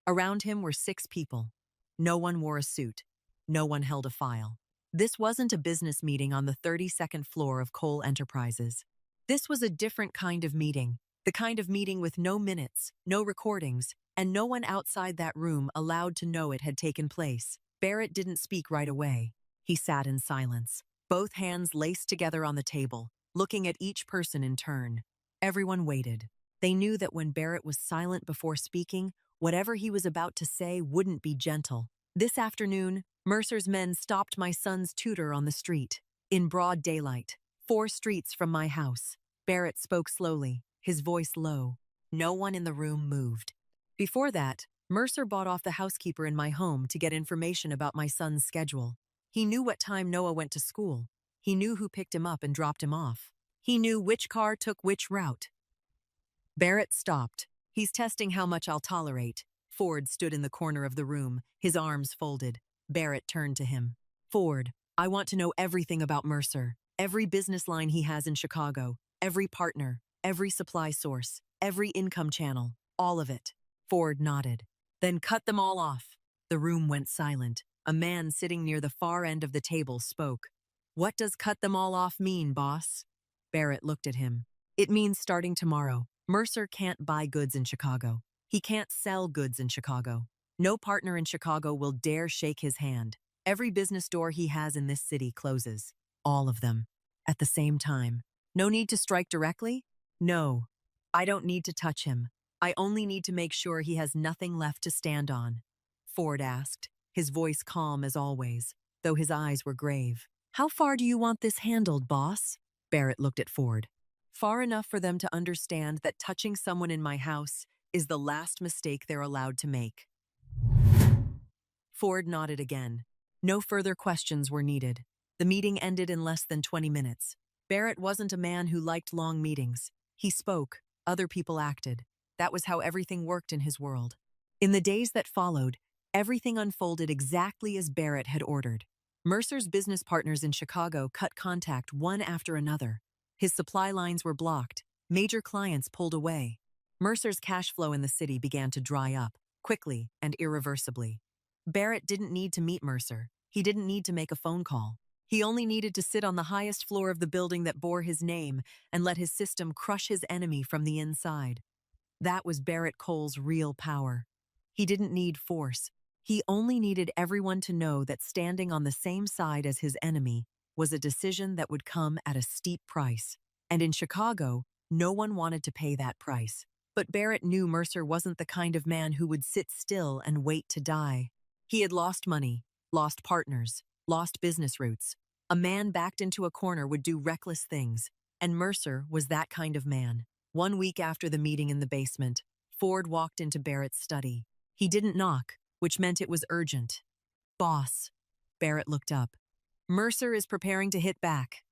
Around him were 6 people. No one wore a suit. No one held a file. This wasn't a business meeting on the 32nd floor of Cole Enterprises. This was a different kind of meeting, the kind of meeting with no minutes, no recordings, and no one outside that room allowed to know it had taken place. Barrett didn't speak right away. He sat in silence, both hands laced together on the table, looking at each person in turn. Everyone waited. They knew that when Barrett was silent before speaking, whatever he was about to say wouldn't be gentle. "This afternoon, Mercer's men stopped my son's tutor on the street, in broad daylight, 4 streets from my house." Barrett spoke slowly, his voice low. No one in the room moved. "Before that, Mercer bought off the housekeeper in my home to get information about my son's schedule. He knew what time Noah went to school. He knew who picked him up and dropped him off. He knew which car took which route." Barrett stopped. "He's testing how much I'll tolerate." Ford stood in the corner of the room, his arms folded. Barrett turned to him. "Ford, I want to know everything about Mercer, every business line he has in Chicago, every partner, every supply source, every income channel, all of it. Ford nodded. Then cut them all off. The room went silent. A man sitting near the far end of the table spoke. What does cut them all off mean, boss? Barrett looked at him. It means starting tomorrow. Mercer can't buy goods in Chicago. He can't sell goods in Chicago. No partner in Chicago will dare shake his hand. Every business door he has in this city closes. All of them. At the same time. No need to strike directly? No. I don't need to touch him. I only need to make sure he has nothing left to stand on. Ford asked, his voice calm as always, though his eyes were grave. How far do you want this handled, boss? Barrett looked at Ford. Far enough for them to understand that touching someone in my house is the last mistake they're allowed to make. Ford nodded again. No further questions were needed. The meeting ended in less than 20 minutes. Barrett wasn't a man who liked long meetings. He spoke, other people acted. That was how everything worked in his world. In the days that followed, everything unfolded exactly as Barrett had ordered. Mercer's business partners in Chicago cut contact one after another. His supply lines were blocked. Major clients pulled away. Mercer's cash flow in the city began to dry up, quickly and irreversibly. Barrett didn't need to meet Mercer. He didn't need to make a phone call. He only needed to sit on the highest floor of the building that bore his name and let his system crush his enemy from the inside. That was Barrett Cole's real power. He didn't need force. He only needed everyone to know that standing on the same side as his enemy was a decision that would come at a steep price. And in Chicago, no one wanted to pay that price. But Barrett knew Mercer wasn't the kind of man who would sit still and wait to die. He had lost money, lost partners, lost business routes. A man backed into a corner would do reckless things, and Mercer was that kind of man. 1 week after the meeting in the basement, Ford walked into Barrett's study. He didn't knock, which meant it was urgent. Boss. Barrett looked up. Mercer is preparing to hit back.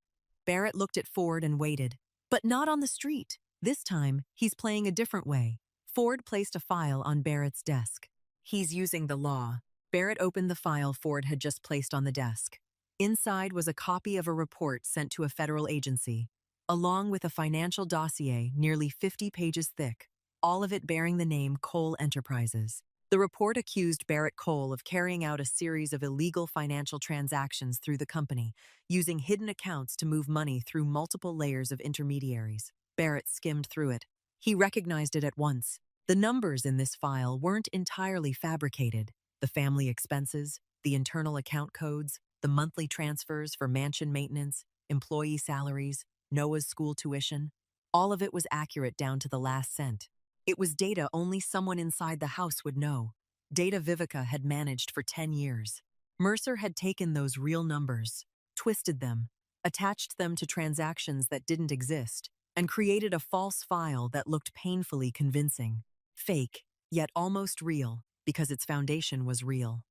Barrett looked at Ford and waited. But not on the street. This time, he's playing a different way. Ford placed a file on Barrett's desk. He's using the law. Barrett opened the file Ford had just placed on the desk. Inside was a copy of a report sent to a federal agency, along with a financial dossier nearly 50 pages thick, all of it bearing the name Cole Enterprises. The report accused Barrett Cole of carrying out a series of illegal financial transactions through the company, using hidden accounts to move money through multiple layers of intermediaries. Barrett skimmed through it. He recognized it at once. The numbers in this file weren't entirely fabricated. The family expenses, the internal account codes, the monthly transfers for mansion maintenance, employee salaries, Noah's school tuition. All of it was accurate down to the last cent. It was data only someone inside the house would know. Data Vivica had managed for 10 years. Mercer had taken those real numbers, twisted them, attached them to transactions that didn't exist, and created a false file that looked painfully convincing. Fake, yet almost real, because its foundation was real.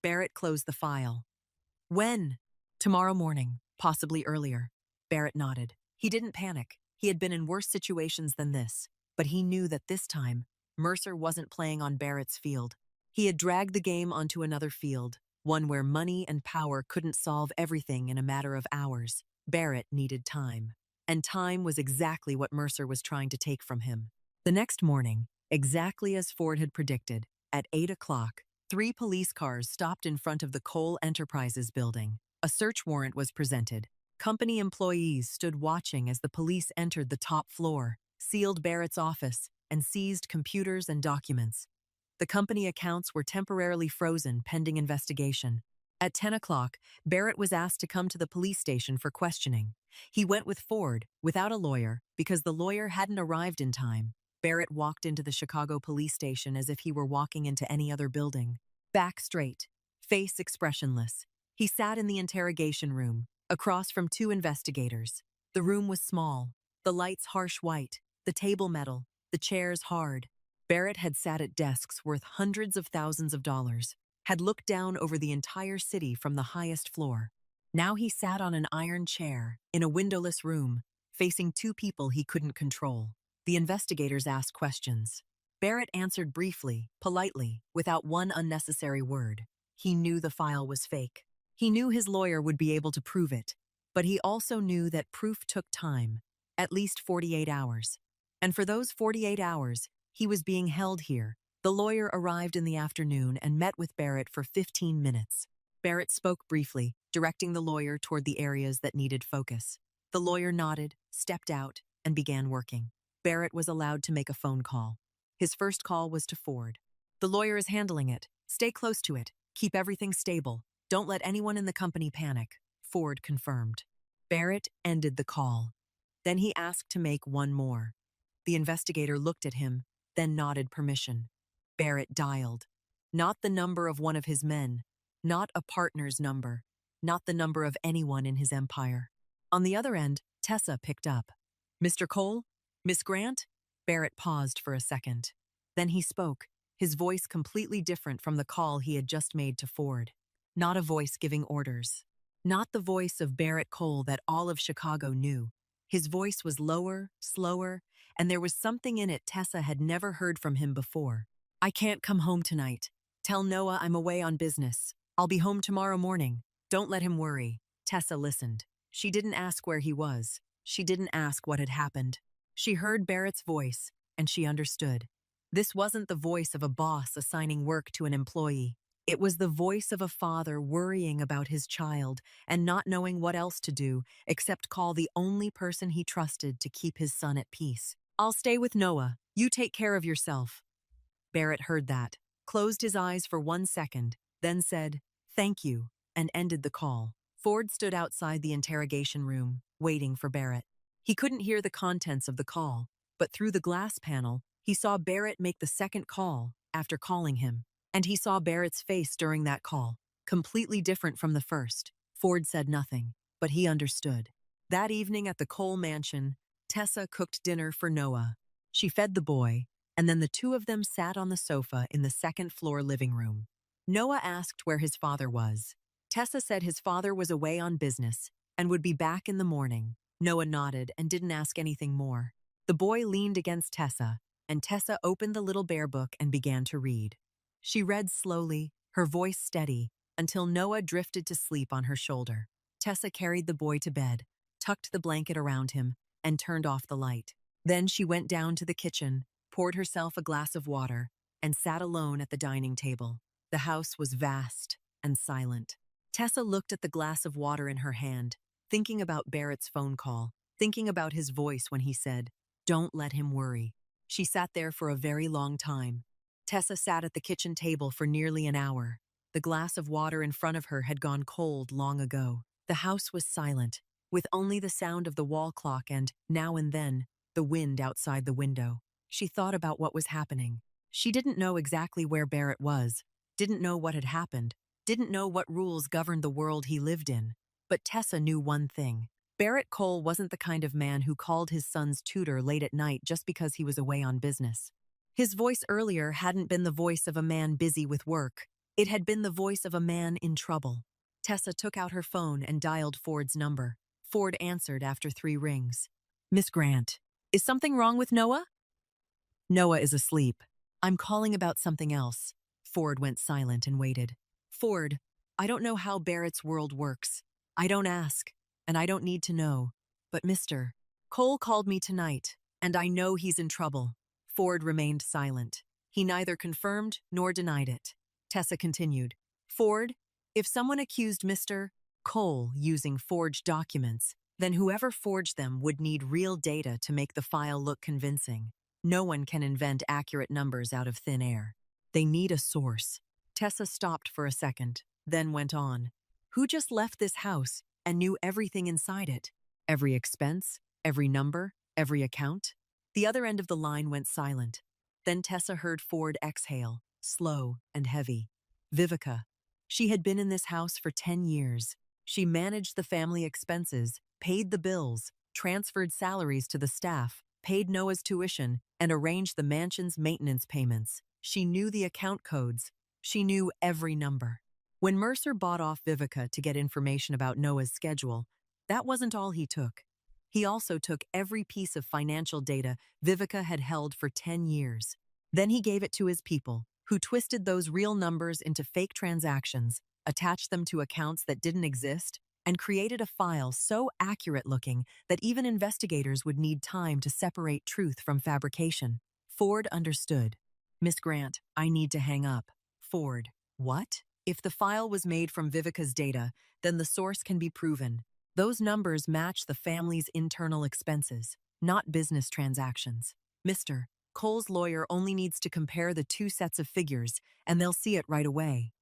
Barrett closed the file. When? Tomorrow morning, possibly earlier. Barrett nodded. He didn't panic. He had been in worse situations than this, but he knew that this time, Mercer wasn't playing on Barrett's field. He had dragged the game onto another field, one where money and power couldn't solve everything in a matter of hours. Barrett needed time. And time was exactly what Mercer was trying to take from him. The next morning, exactly as Ford had predicted, at 8 o'clock, 3 police cars stopped in front of the Cole Enterprises building. A search warrant was presented. Company employees stood watching as the police entered the top floor, sealed Barrett's office, and seized computers and documents. The company accounts were temporarily frozen pending investigation. At 10 o'clock, Barrett was asked to come to the police station for questioning. He went with Ford, without a lawyer, because the lawyer hadn't arrived in time. Barrett walked into the Chicago police station as if he were walking into any other building. Back straight, face expressionless. He sat in the interrogation room, across from 2 investigators. The room was small, the lights harsh white, the table metal, the chairs hard. Barrett had sat at desks worth hundreds of thousands of dollars, had looked down over the entire city from the highest floor. Now he sat on an iron chair, in a windowless room, facing 2 people he couldn't control. The investigators asked questions. Barrett answered briefly, politely, without one unnecessary word. He knew the file was fake. He knew his lawyer would be able to prove it, but he also knew that proof took time, at least 48 hours. And for those 48 hours, he was being held here. The lawyer arrived in the afternoon and met with Barrett for 15 minutes. Barrett spoke briefly, directing the lawyer toward the areas that needed focus. The lawyer nodded, stepped out, and began working. Barrett was allowed to make a phone call. His first call was to Ford. "The lawyer is handling it. Stay close to it. Keep everything stable. Don't let anyone in the company panic," Ford confirmed. Barrett ended the call. Then he asked to make one more. The investigator looked at him, then nodded permission. Barrett dialed. Not the number of one of his men, not a partner's number, not the number of anyone in his empire. On the other end, Tessa picked up. "Mr. Cole? Miss Grant?" Barrett paused for a second. Then he spoke, his voice completely different from the call he had just made to Ford. Not a voice giving orders. Not the voice of Barrett Cole that all of Chicago knew. His voice was lower, slower, and there was something in it Tessa had never heard from him before. "I can't come home tonight. Tell Noah I'm away on business. I'll be home tomorrow morning. Don't let him worry." Tessa listened. She didn't ask where he was. She didn't ask what had happened. She heard Barrett's voice, and she understood. This wasn't the voice of a boss assigning work to an employee. It was the voice of a father worrying about his child and not knowing what else to do except call the only person he trusted to keep his son at peace. "I'll stay with Noah. You take care of yourself." Barrett heard that, closed his eyes for 1 second, then said, "Thank you," and ended the call. Ford stood outside the interrogation room, waiting for Barrett. He couldn't hear the contents of the call, but through the glass panel, he saw Barrett make the second call after calling him. And he saw Barrett's face during that call, completely different from the first. Ford said nothing, but he understood. That evening at the Cole mansion, Tessa cooked dinner for Noah. She fed the boy, and then the two of them sat on the sofa in the second-floor living room. Noah asked where his father was. Tessa said his father was away on business and would be back in the morning. Noah nodded and didn't ask anything more. The boy leaned against Tessa, and Tessa opened the little bear book and began to read. She read slowly, her voice steady, until Noah drifted to sleep on her shoulder. Tessa carried the boy to bed, tucked the blanket around him, and turned off the light. Then she went down to the kitchen, poured herself a glass of water, and sat alone at the dining table. The house was vast and silent. Tessa looked at the glass of water in her hand, thinking about Barrett's phone call, thinking about his voice when he said, "Don't let him worry." She sat there for a very long time. Tessa sat at the kitchen table for nearly an hour. The glass of water in front of her had gone cold long ago. The house was silent, with only the sound of the wall clock and, now and then, the wind outside the window. She thought about what was happening. She didn't know exactly where Barrett was, didn't know what had happened, didn't know what rules governed the world he lived in. But Tessa knew one thing. Barrett Cole wasn't the kind of man who called his son's tutor late at night just because he was away on business. His voice earlier hadn't been the voice of a man busy with work. It had been the voice of a man in trouble. Tessa took out her phone and dialed Ford's number. Ford answered after 3 rings. "Miss Grant, is something wrong with Noah?" "Noah is asleep. I'm calling about something else." Ford went silent and waited. "Ford, I don't know how Barrett's world works. I don't ask, and I don't need to know. But Mr. Cole called me tonight, and I know he's in trouble." Ford remained silent. He neither confirmed nor denied it. Tessa continued. "Ford, if someone accused Mr. Cole using forged documents, then whoever forged them would need real data to make the file look convincing. No one can invent accurate numbers out of thin air. They need a source." Tessa stopped for a second, then went on. "Who just left this house and knew everything inside it? Every expense, every number, every account?" The other end of the line went silent. Then Tessa heard Ford exhale, slow and heavy. Vivica. She had been in this house for 10 years. She managed the family expenses, paid the bills, transferred salaries to the staff, paid Noah's tuition, and arranged the mansion's maintenance payments. She knew the account codes. She knew every number. When Mercer bought off Vivica to get information about Noah's schedule, that wasn't all he took. He also took every piece of financial data Vivica had held for 10 years. Then he gave it to his people, who twisted those real numbers into fake transactions, attached them to accounts that didn't exist, and created a file so accurate-looking that even investigators would need time to separate truth from fabrication. Ford understood. "Miss Grant, I need to hang up." Ford: "What?" "If the file was made from Vivica's data, then the source can be proven. Those numbers match the family's internal expenses, not business transactions. Mr. Cole's lawyer only needs to compare the two sets of figures, and they'll see it right away."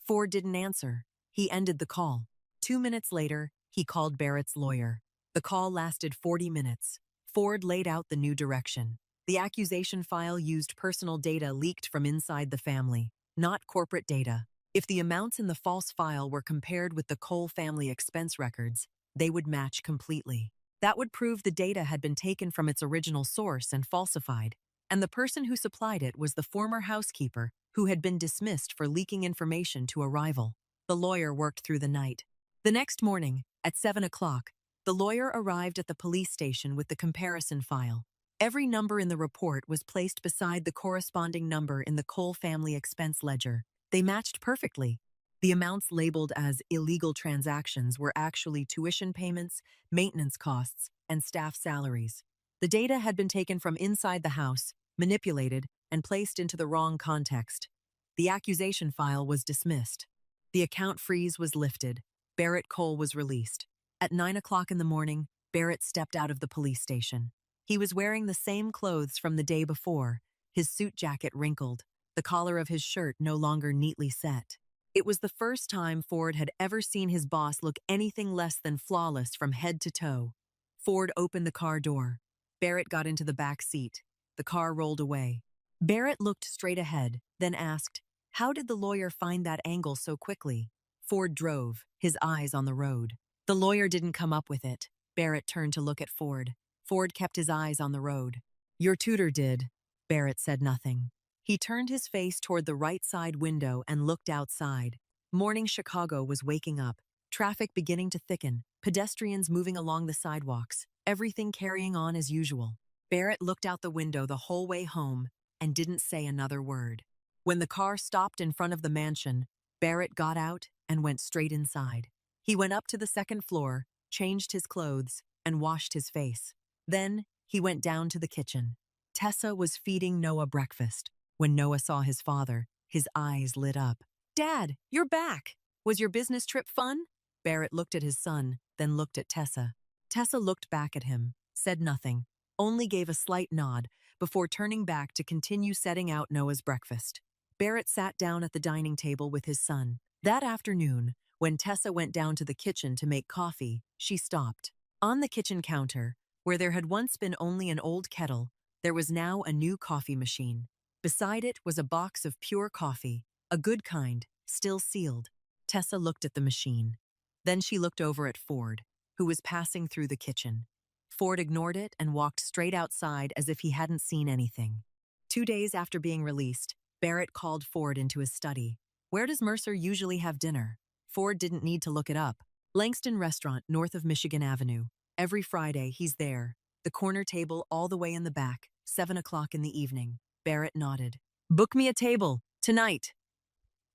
Ford didn't answer. He ended the call. 2 minutes later, he called Barrett's lawyer. The call lasted 40 minutes. Ford laid out the new direction. The accusation file used personal data leaked from inside the family, not corporate data. If the amounts in the false file were compared with the Cole family expense records, they would match completely. That would prove the data had been taken from its original source and falsified, and the person who supplied it was the former housekeeper who had been dismissed for leaking information to a rival. The lawyer worked through the night. The next morning, at 7 o'clock, the lawyer arrived at the police station with the comparison file. Every number in the report was placed beside the corresponding number in the Cole family expense ledger. They matched perfectly. The amounts labeled as illegal transactions were actually tuition payments, maintenance costs, and staff salaries. The data had been taken from inside the house, manipulated, and placed into the wrong context. The accusation file was dismissed. The account freeze was lifted. Barrett Cole was released. At 9 o'clock in the morning, Barrett stepped out of the police station. He was wearing the same clothes from the day before, his suit jacket wrinkled, the collar of his shirt no longer neatly set. It was the first time Ford had ever seen his boss look anything less than flawless from head to toe. Ford opened the car door. Barrett got into the back seat. The car rolled away. Barrett looked straight ahead, then asked, "How did the lawyer find that angle so quickly?" Ford drove, his eyes on the road. "The lawyer didn't come up with it." Barrett turned to look at Ford. Ford kept his eyes on the road. "Your tutor did." Barrett said nothing. He turned his face toward the right side window and looked outside. Morning Chicago was waking up, traffic beginning to thicken, pedestrians moving along the sidewalks, everything carrying on as usual. Barrett looked out the window the whole way home and didn't say another word. When the car stopped in front of the mansion, Barrett got out and went straight inside. He went up to the second floor, changed his clothes, and washed his face. Then, he went down to the kitchen. Tessa was feeding Noah breakfast. When Noah saw his father, his eyes lit up. "Dad, you're back! Was your business trip fun?" Barrett looked at his son, then looked at Tessa. Tessa looked back at him, said nothing, only gave a slight nod before turning back to continue setting out Noah's breakfast. Barrett sat down at the dining table with his son. That afternoon, when Tessa went down to the kitchen to make coffee, she stopped. On the kitchen counter, where there had once been only an old kettle, there was now a new coffee machine. Beside it was a box of pure coffee, a good kind, still sealed. Tessa looked at the machine. Then she looked over at Ford, who was passing through the kitchen. Ford ignored it and walked straight outside as if he hadn't seen anything. 2 days after being released, Barrett called Ford into his study. "Where does Mercer usually have dinner?" Ford didn't need to look it up. "Langston Restaurant, north of Michigan Avenue. Every Friday, he's there. The corner table all the way in the back, 7 o'clock in the evening." Barrett nodded. "Book me a table, tonight."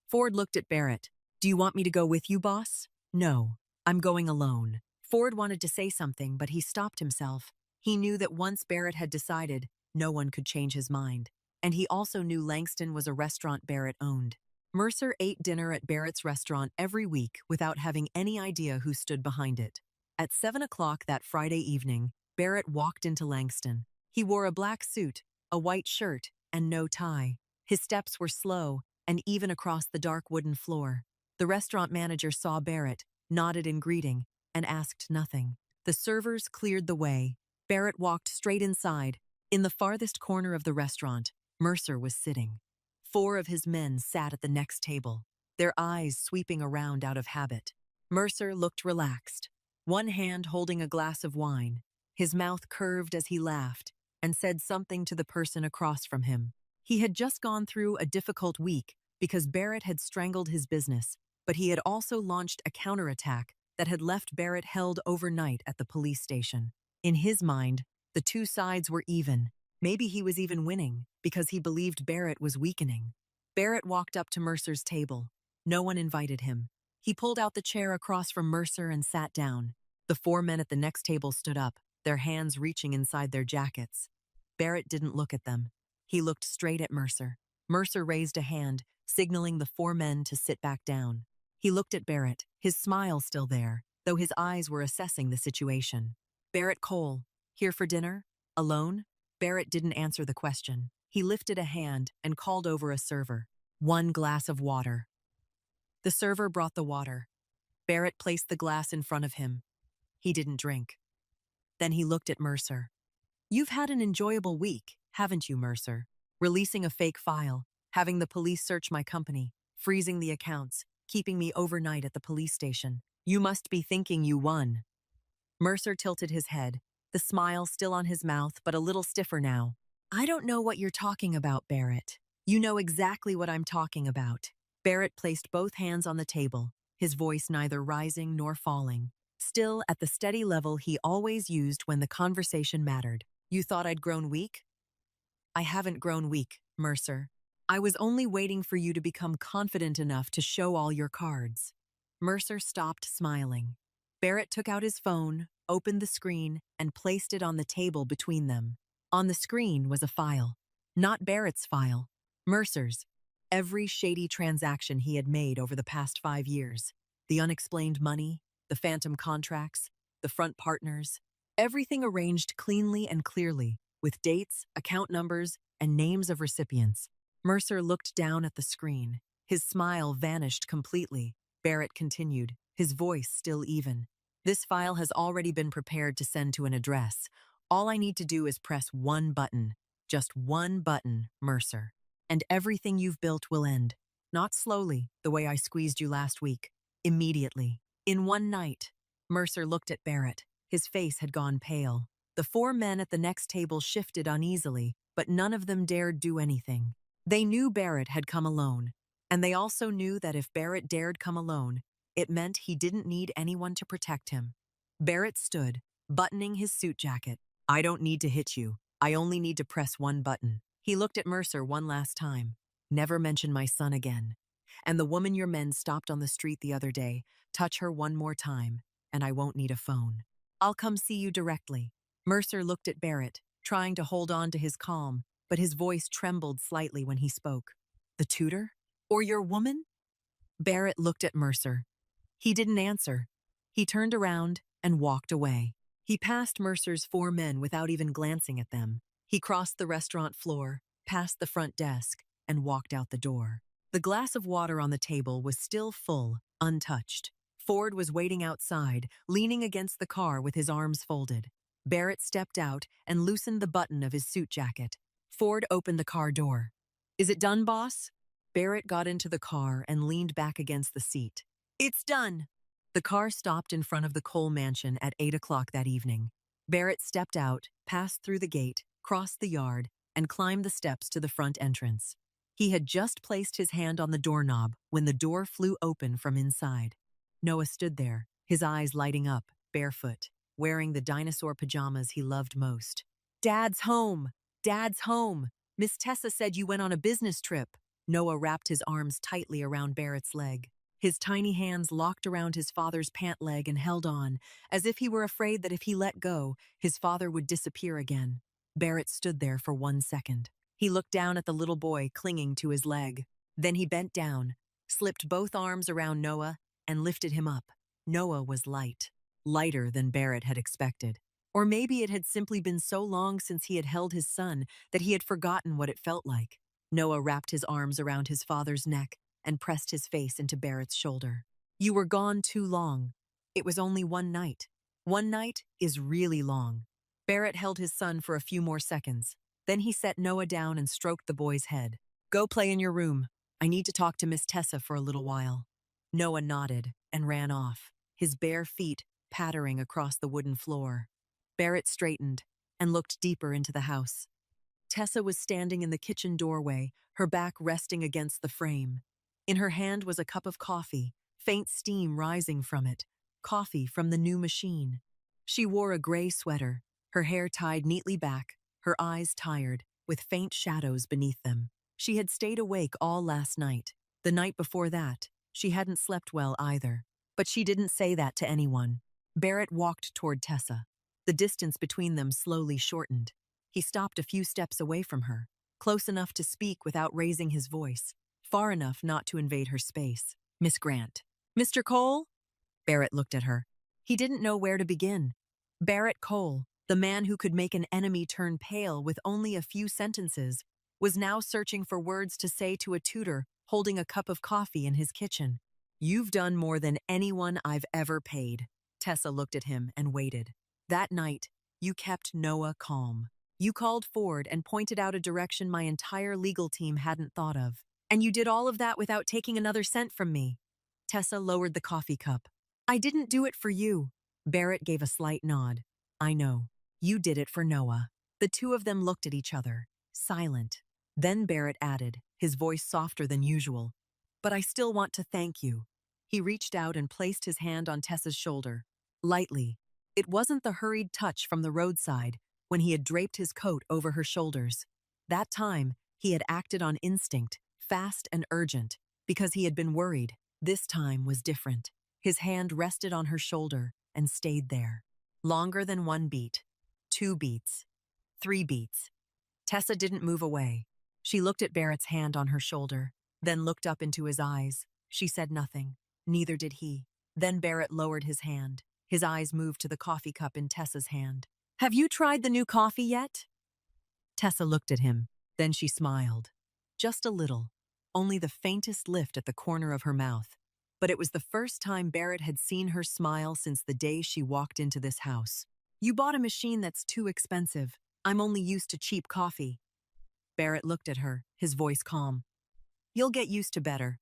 Ford looked at Barrett. "Do you want me to go with you, boss?" "No, I'm going alone." Ford wanted to say something, but he stopped himself. He knew that once Barrett had decided, no one could change his mind. And he also knew Langston was a restaurant Barrett owned. Mercer ate dinner at Barrett's restaurant every week without having any idea who stood behind it. At 7 o'clock that Friday evening, Barrett walked into Langston. He wore a black suit, a white shirt, and no tie. His steps were slow and even across the dark wooden floor. The restaurant manager saw Barrett, nodded in greeting, and asked nothing. The servers cleared the way. Barrett walked straight inside. In the farthest corner of the restaurant, Mercer was sitting. 4 of his men sat at the next table, their eyes sweeping around out of habit. Mercer looked relaxed, one hand holding a glass of wine. His mouth curved as he laughed and said something to the person across from him. He had just gone through a difficult week because Barrett had strangled his business, but he had also launched a counterattack that had left Barrett held overnight at the police station. In his mind, the two sides were even. Maybe he was even winning because he believed Barrett was weakening. Barrett walked up to Mercer's table. No one invited him. He pulled out the chair across from Mercer and sat down. The four men at the next table stood up, their hands reaching inside their jackets. Barrett didn't look at them. He looked straight at Mercer. Mercer raised a hand, signaling the four men to sit back down. He looked at Barrett, his smile still there, though his eyes were assessing the situation. Barrett Cole, here for dinner? Alone? Barrett didn't answer the question. He lifted a hand and called over a server. 1 glass of water. The server brought the water. Barrett placed the glass in front of him. He didn't drink. Then he looked at Mercer. You've had an enjoyable week, haven't you, Mercer? Releasing a fake file, having the police search my company, freezing the accounts, keeping me overnight at the police station. You must be thinking you won. Mercer tilted his head, the smile still on his mouth but a little stiffer now. I don't know what you're talking about, Barrett. You know exactly what I'm talking about. Barrett placed both hands on the table, his voice neither rising nor falling, still at the steady level he always used when the conversation mattered. You thought I'd grown weak? I haven't grown weak, Mercer. I was only waiting for you to become confident enough to show all your cards. Mercer stopped smiling. Barrett took out his phone, opened the screen, and placed it on the table between them. On the screen was a file. Not Barrett's file, Mercer's. Every shady transaction he had made over the past 5 years. The unexplained money, the phantom contracts, the front partners. Everything arranged cleanly and clearly, with dates, account numbers, and names of recipients. Mercer looked down at the screen. His smile vanished completely. Barrett continued, his voice still even. This file has already been prepared to send to an address. All I need to do is press one button. Just one button, Mercer. And everything you've built will end. Not slowly, the way I squeezed you last week. Immediately. In one night. Mercer looked at Barrett. His face had gone pale. The four men at the next table shifted uneasily, but none of them dared do anything. They knew Barrett had come alone. And they also knew that if Barrett dared come alone, it meant he didn't need anyone to protect him. Barrett stood, buttoning his suit jacket. I don't need to hit you. I only need to press one button. He looked at Mercer one last time. Never mention my son again. And the woman your men stopped on the street the other day, touch her one more time, and I won't need a phone. I'll come see you directly. Mercer looked at Barrett, trying to hold on to his calm, but his voice trembled slightly when he spoke. The tutor? Or your woman? Barrett looked at Mercer. He didn't answer. He turned around and walked away. He passed Mercer's four men without even glancing at them. He crossed the restaurant floor, past the front desk, and walked out the door. The glass of water on the table was still full, untouched. Ford was waiting outside, leaning against the car with his arms folded. Barrett stepped out and loosened the button of his suit jacket. Ford opened the car door. Is it done, boss? Barrett got into the car and leaned back against the seat. It's done. The car stopped in front of the Cole mansion at 8 o'clock that evening. Barrett stepped out, passed through the gate, crossed the yard, and climbed the steps to the front entrance. He had just placed his hand on the doorknob when the door flew open from inside. Noah stood there, his eyes lighting up, barefoot, wearing the dinosaur pajamas he loved most. Dad's home! Dad's home! Miss Tessa said you went on a business trip. Noah wrapped his arms tightly around Barrett's leg. His tiny hands locked around his father's pant leg and held on, as if he were afraid that if he let go, his father would disappear again. Barrett stood there for 1 second. He looked down at the little boy clinging to his leg. Then he bent down, slipped both arms around Noah, and lifted him up. Noah was light, lighter than Barrett had expected. Or maybe it had simply been so long since he had held his son that he had forgotten what it felt like. Noah wrapped his arms around his father's neck and pressed his face into Barrett's shoulder. You were gone too long. It was only one night. One night is really long. Barrett held his son for a few more seconds. Then he set Noah down and stroked the boy's head. Go play in your room. I need to talk to Miss Tessa for a little while. Noah nodded and ran off, his bare feet pattering across the wooden floor. Barrett straightened and looked deeper into the house. Tessa was standing in the kitchen doorway, her back resting against the frame. In her hand was a cup of coffee, faint steam rising from it, coffee from the new machine. She wore a gray sweater, her hair tied neatly back, her eyes tired, with faint shadows beneath them. She had stayed awake all last night. The night before that, She hadn't slept well either, but she didn't say that to anyone. Barrett walked toward Tessa. The distance between them slowly shortened. He stopped a few steps away from her, close enough to speak without raising his voice, far enough not to invade her space. Miss Grant. Mr. Cole? Barrett looked at her. He didn't know where to begin. Barrett Cole, the man who could make an enemy turn pale with only a few sentences, was now searching for words to say to a tutor holding a cup of coffee in his kitchen. You've done more than anyone I've ever paid. Tessa looked at him and waited. That night, you kept Noah calm. You called Ford and pointed out a direction my entire legal team hadn't thought of. And you did all of that without taking another cent from me. Tessa lowered the coffee cup. I didn't do it for you. Barrett gave a slight nod. I know. You did it for Noah. The two of them looked at each other, silent. Then Barrett added, his voice softer than usual. But I still want to thank you. He reached out and placed his hand on Tessa's shoulder. Lightly. It wasn't the hurried touch from the roadside when he had draped his coat over her shoulders. That time, he had acted on instinct, fast and urgent, because he had been worried. This time was different. His hand rested on her shoulder and stayed there. Longer than 1 beat. 2 beats. 3 beats. Tessa didn't move away. She looked at Barrett's hand on her shoulder, then looked up into his eyes. She said nothing. Neither did he. Then Barrett lowered his hand. His eyes moved to the coffee cup in Tessa's hand. Have you tried the new coffee yet? Tessa looked at him. Then she smiled. Just a little. Only the faintest lift at the corner of her mouth. But it was the first time Barrett had seen her smile since the day she walked into this house. You bought a machine that's too expensive. I'm only used to cheap coffee. Barrett looked at her, his voice calm. You'll get used to better.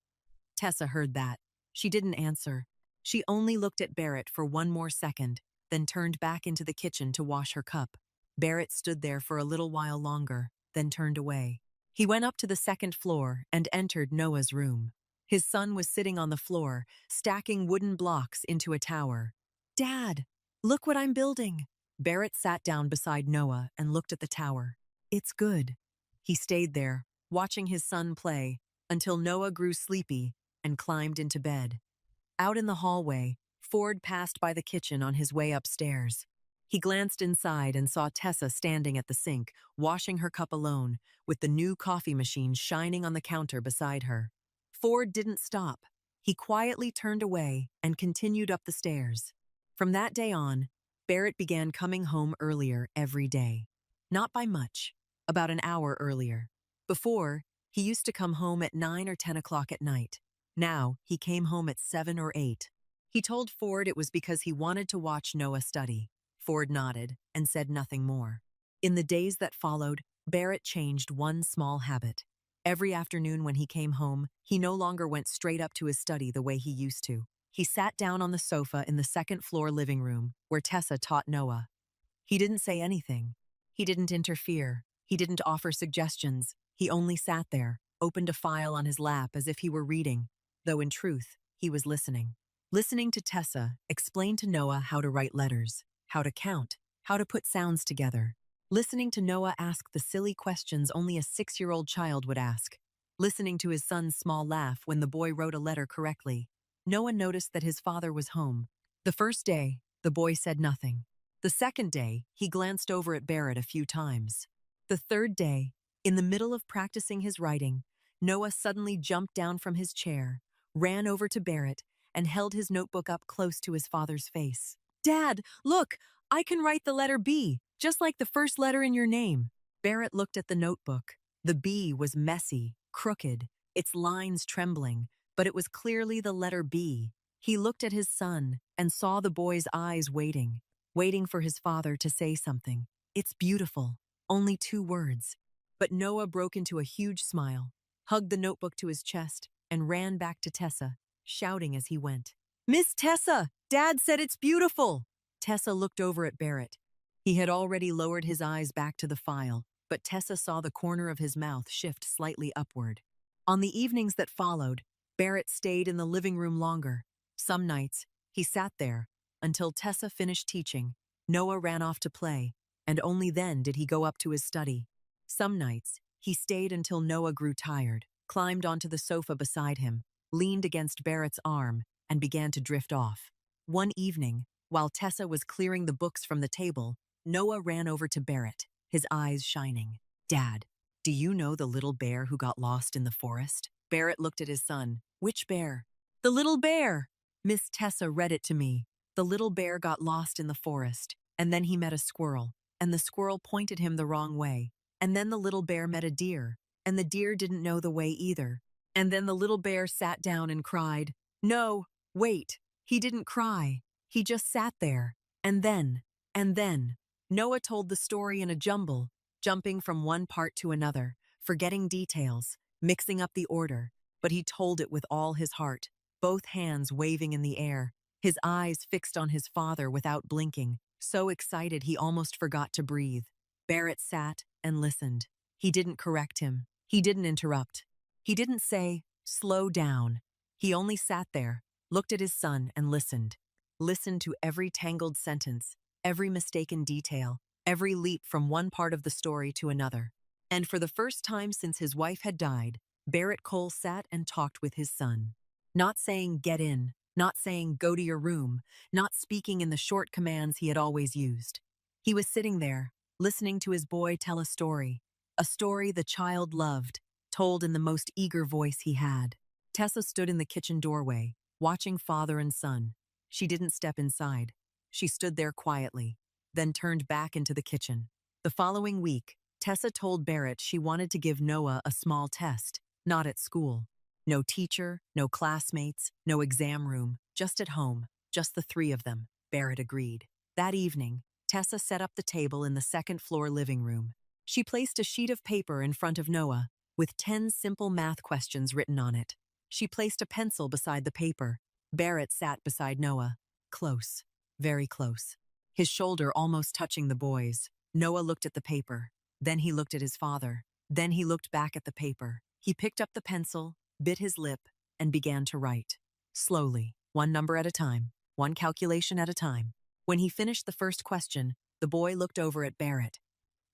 Tessa heard that. She didn't answer. She only looked at Barrett for 1 more second, then turned back into the kitchen to wash her cup. Barrett stood there for a little while longer, then turned away. He went up to the 2nd floor and entered Noah's room. His son was sitting on the floor, stacking wooden blocks into a tower. Dad, look what I'm building. Barrett sat down beside Noah and looked at the tower. It's good. He stayed there, watching his son play, until Noah grew sleepy and climbed into bed. Out in the hallway, Ford passed by the kitchen on his way upstairs. He glanced inside and saw Tessa standing at the sink, washing her cup alone, with the new coffee machine shining on the counter beside her. Ford didn't stop. He quietly turned away and continued up the stairs. From that day on, Barrett began coming home earlier every day. Not by much, about an hour earlier. Before, he used to come home at 9 or 10 o'clock at night. Now, he came home at 7 or 8. He told Ford it was because he wanted to watch Noah study. Ford nodded and said nothing more. In the days that followed, Barrett changed one small habit. Every afternoon when he came home, he no longer went straight up to his study the way he used to. He sat down on the sofa in the 2nd floor living room, where Tessa taught Noah. He didn't say anything. He didn't interfere. He didn't offer suggestions. He only sat there, opened a file on his lap as if he were reading, though in truth, he was listening. Listening to Tessa explain to Noah how to write letters, how to count, how to put sounds together. Listening to Noah ask the silly questions only a 6-year-old child would ask. Listening to his son's small laugh when the boy wrote a letter correctly. Noah noticed that his father was home. The first day, the boy said nothing. The second day, he glanced over at Barrett a few times. The third day, in the middle of practicing his writing, Noah suddenly jumped down from his chair, ran over to Barrett, and held his notebook up close to his father's face. Dad, look, I can write the letter B, just like the first letter in your name. Barrett looked at the notebook. The B was messy, crooked, its lines trembling, but it was clearly the letter B. He looked at his son and saw the boy's eyes waiting for his father to say something. It's beautiful. Only 2 words. But Noah broke into a huge smile, hugged the notebook to his chest, and ran back to Tessa, shouting as he went. Miss Tessa, Dad said it's beautiful. Tessa looked over at Barrett. He had already lowered his eyes back to the file, but Tessa saw the corner of his mouth shift slightly upward. On the evenings that followed, Barrett stayed in the living room longer. Some nights, he sat there until Tessa finished teaching. Noah ran off to play, and only then did he go up to his study. Some nights, he stayed until Noah grew tired, climbed onto the sofa beside him, leaned against Barrett's arm, and began to drift off. One evening, while Tessa was clearing the books from the table, Noah ran over to Barrett, his eyes shining. Dad, do you know the little bear who got lost in the forest? Barrett looked at his son. Which bear? The little bear! Miss Tessa read it to me. The little bear got lost in the forest, and then he met a squirrel, and the squirrel pointed him the wrong way. And then the little bear met a deer, and the deer didn't know the way either. And then the little bear sat down and cried. No, wait, he didn't cry. He just sat there. And then. Noah told the story in a jumble, jumping from one part to another, forgetting details, mixing up the order, but he told it with all his heart, both hands waving in the air, his eyes fixed on his father without blinking, so excited he almost forgot to breathe. Barrett sat and listened. He didn't correct him. He didn't interrupt. He didn't say, slow down. He only sat there, looked at his son and listened. Listened to every tangled sentence, every mistaken detail, every leap from one part of the story to another. And for the first time since his wife had died, Barrett Cole sat and talked with his son. Not saying get in, not saying go to your room, not speaking in the short commands he had always used. He was sitting there, listening to his boy tell a story the child loved, told in the most eager voice he had. Tessa stood in the kitchen doorway, watching father and son. She didn't step inside. She stood there quietly, then turned back into the kitchen. The following week, Tessa told Barrett she wanted to give Noah a small test, not at school. No teacher, no classmates, no exam room, just at home, just the three of them, Barrett agreed. That evening, Tessa set up the table in the second-floor living room. She placed a sheet of paper in front of Noah, with 10 simple math questions written on it. She placed a pencil beside the paper. Barrett sat beside Noah, close, very close, his shoulder almost touching the boy's. Noah looked at the paper. Then he looked at his father. Then he looked back at the paper. He picked up the pencil, bit his lip, and began to write. Slowly, one number at a time, one calculation at a time. When he finished the first question, the boy looked over at Barrett.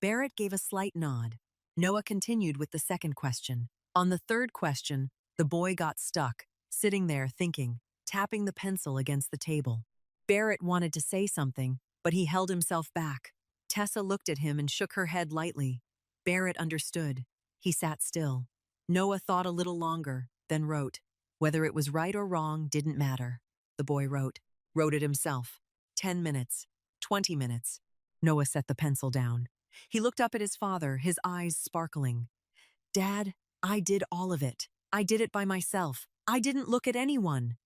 Barrett gave a slight nod. Noah continued with the second question. On the third question, the boy got stuck, sitting there thinking, tapping the pencil against the table. Barrett wanted to say something, but he held himself back. Tessa looked at him and shook her head lightly. Barrett understood. He sat still. Noah thought a little longer, then wrote. Whether it was right or wrong didn't matter. The boy wrote it himself. 10 minutes, 20 minutes. Noah set the pencil down. He looked up at his father, his eyes sparkling. Dad, I did all of it. I did it by myself. I didn't look at anyone.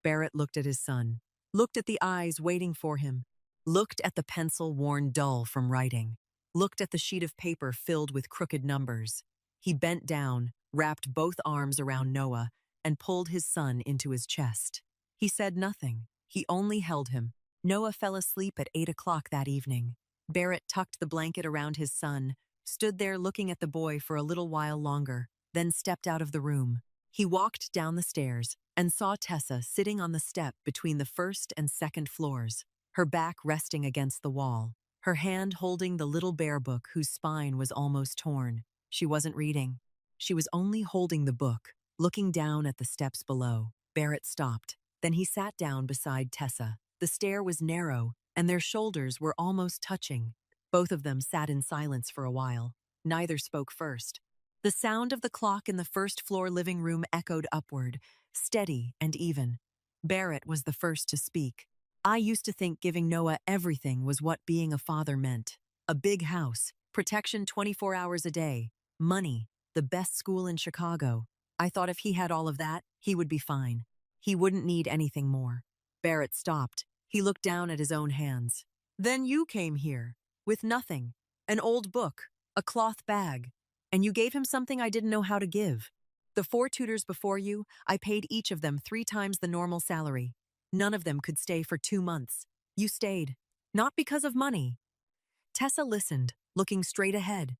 Barrett looked at his son, looked at the eyes waiting for him, looked at the pencil worn dull from writing, looked at the sheet of paper filled with crooked numbers. He bent down, wrapped both arms around Noah, and pulled his son into his chest. He said nothing. He only held him. Noah fell asleep at 8 o'clock that evening. Barrett tucked the blanket around his son, stood there looking at the boy for a little while longer, then stepped out of the room. He walked down the stairs and saw Tessa sitting on the step between the first and second floors, her back resting against the wall, her hand holding the little bear book whose spine was almost torn. She wasn't reading. She was only holding the book, looking down at the steps below. Barrett stopped. Then he sat down beside Tessa. The stair was narrow, and their shoulders were almost touching. Both of them sat in silence for a while. Neither spoke first. The sound of the clock in the first-floor living room echoed upward, steady and even. Barrett was the first to speak. I used to think giving Noah everything was what being a father meant. A big house, protection 24 hours a day, money, the best school in Chicago. I thought if he had all of that, he would be fine. He wouldn't need anything more. Barrett stopped. He looked down at his own hands. Then you came here, with nothing, an old book, a cloth bag, and you gave him something I didn't know how to give. The 4 tutors before you, I paid each of them 3 times the normal salary. None of them could stay for 2 months. You stayed. Not because of money. Tessa listened, looking straight ahead.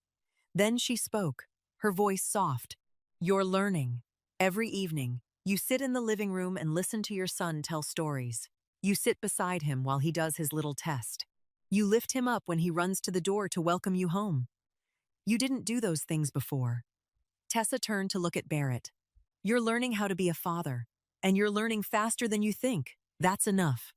Then she spoke, her voice soft. You're learning. Every evening, you sit in the living room and listen to your son tell stories. You sit beside him while he does his little test. You lift him up when he runs to the door to welcome you home. You didn't do those things before. Tessa turned to look at Barrett. You're learning how to be a father, and you're learning faster than you think. That's enough."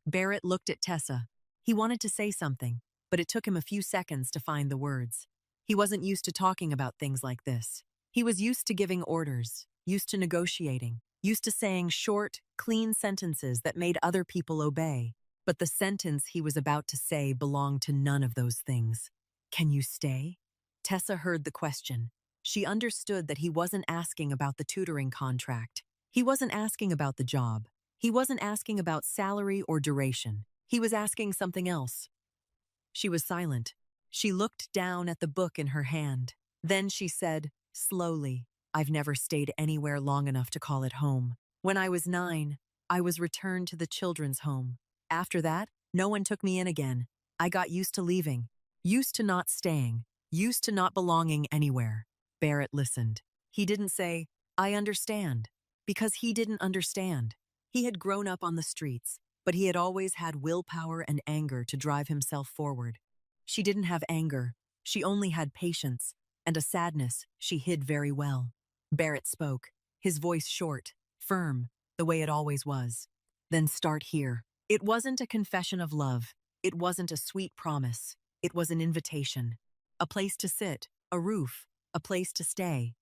Barrett looked at Tessa. He wanted to say something, but it took him a few seconds to find the words. He wasn't used to talking about things like this. He was used to giving orders, used to negotiating, used to saying short, clean sentences that made other people obey. But the sentence he was about to say belonged to none of those things. "Can you stay?" Tessa heard the question. She understood that he wasn't asking about the tutoring contract. He wasn't asking about the job. He wasn't asking about salary or duration. He was asking something else. She was silent. She looked down at the book in her hand. Then she said, slowly, "I've never stayed anywhere long enough to call it home. When I was 9, I was returned to the children's home. After that, no one took me in again. I got used to leaving, used to not staying, used to not belonging anywhere." Barrett listened. He didn't say, "I understand," because he didn't understand. He had grown up on the streets, but he had always had willpower and anger to drive himself forward. She didn't have anger. She only had patience, and a sadness she hid very well. Barrett spoke, his voice short, firm, the way it always was. "Then start here." It wasn't a confession of love. It wasn't a sweet promise. It was an invitation. A place to sit, a roof, a place to stay.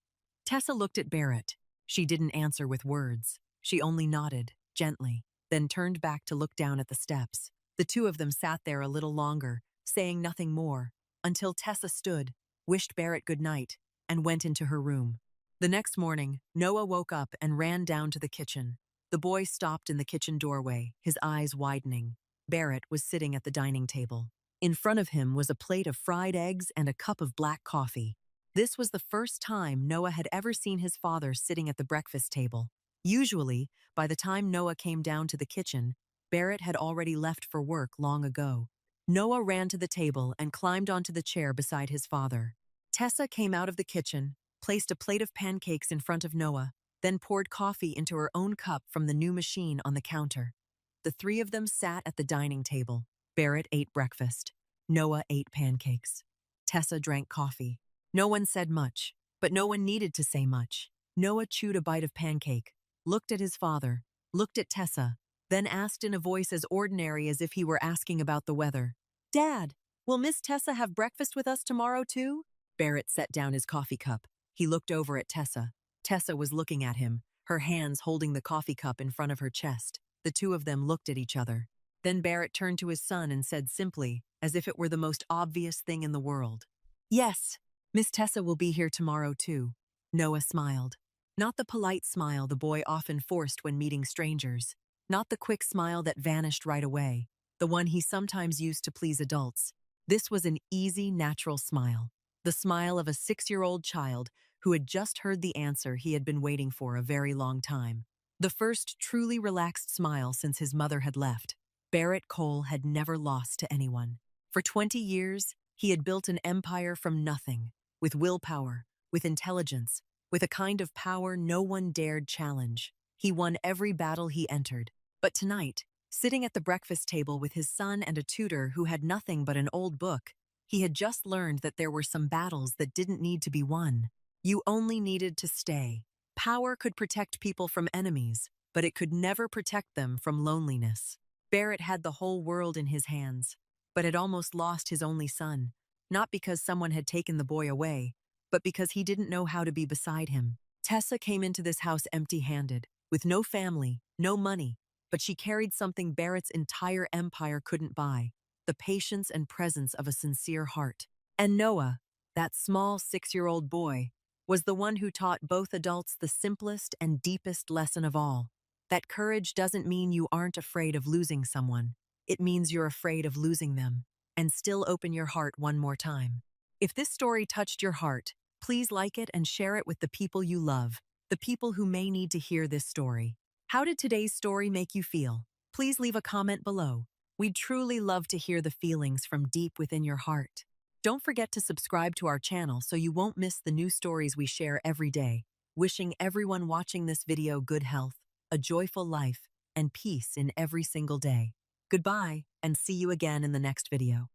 Tessa looked at Barrett. She didn't answer with words. She only nodded, gently, then turned back to look down at the steps. The two of them sat there a little longer, saying nothing more, until Tessa stood, wished Barrett good night, and went into her room. The next morning, Noah woke up and ran down to the kitchen. The boy stopped in the kitchen doorway, his eyes widening. Barrett was sitting at the dining table. In front of him was a plate of fried eggs and a cup of black coffee. This was the first time Noah had ever seen his father sitting at the breakfast table. Usually, by the time Noah came down to the kitchen, Barrett had already left for work long ago. Noah ran to the table and climbed onto the chair beside his father. Tessa came out of the kitchen, placed a plate of pancakes in front of Noah, then poured coffee into her own cup from the new machine on the counter. The three of them sat at the dining table. Barrett ate breakfast. Noah ate pancakes. Tessa drank coffee. No one said much, but no one needed to say much. Noah chewed a bite of pancake, looked at his father, looked at Tessa, then asked in a voice as ordinary as if he were asking about the weather, "Dad, will Miss Tessa have breakfast with us tomorrow too?" Barrett set down his coffee cup. He looked over at Tessa. Tessa was looking at him, her hands holding the coffee cup in front of her chest. The two of them looked at each other. Then Barrett turned to his son and said simply, as if it were the most obvious thing in the world, "Yes, Miss Tessa will be here tomorrow too." Noah smiled. Not the polite smile the boy often forced when meeting strangers. Not the quick smile that vanished right away, the one he sometimes used to please adults. This was an easy, natural smile. The smile of a 6-year-old child who had just heard the answer he had been waiting for a very long time. The first truly relaxed smile since his mother had left. Barrett Cole had never lost to anyone. For 20 years, he had built an empire from nothing, with willpower, with intelligence, with a kind of power no one dared challenge. He won every battle he entered. But tonight, sitting at the breakfast table with his son and a tutor who had nothing but an old book, he had just learned that there were some battles that didn't need to be won. You only needed to stay. Power could protect people from enemies, but it could never protect them from loneliness. Barrett had the whole world in his hands, but had almost lost his only son, not because someone had taken the boy away, but because he didn't know how to be beside him. Tessa came into this house empty-handed, with no family, no money, but she carried something Barrett's entire empire couldn't buy, the patience and presence of a sincere heart. And Noah, that small 6-year-old boy, was the one who taught both adults the simplest and deepest lesson of all, that courage doesn't mean you aren't afraid of losing someone. It means you're afraid of losing them, and still open your heart one more time. If this story touched your heart, please like it and share it with the people you love, the people who may need to hear this story. How did today's story make you feel? Please leave a comment below. We'd truly love to hear the feelings from deep within your heart. Don't forget to subscribe to our channel so you won't miss the new stories we share every day. Wishing everyone watching this video good health, a joyful life, and peace in every single day. Goodbye, and see you again in the next video.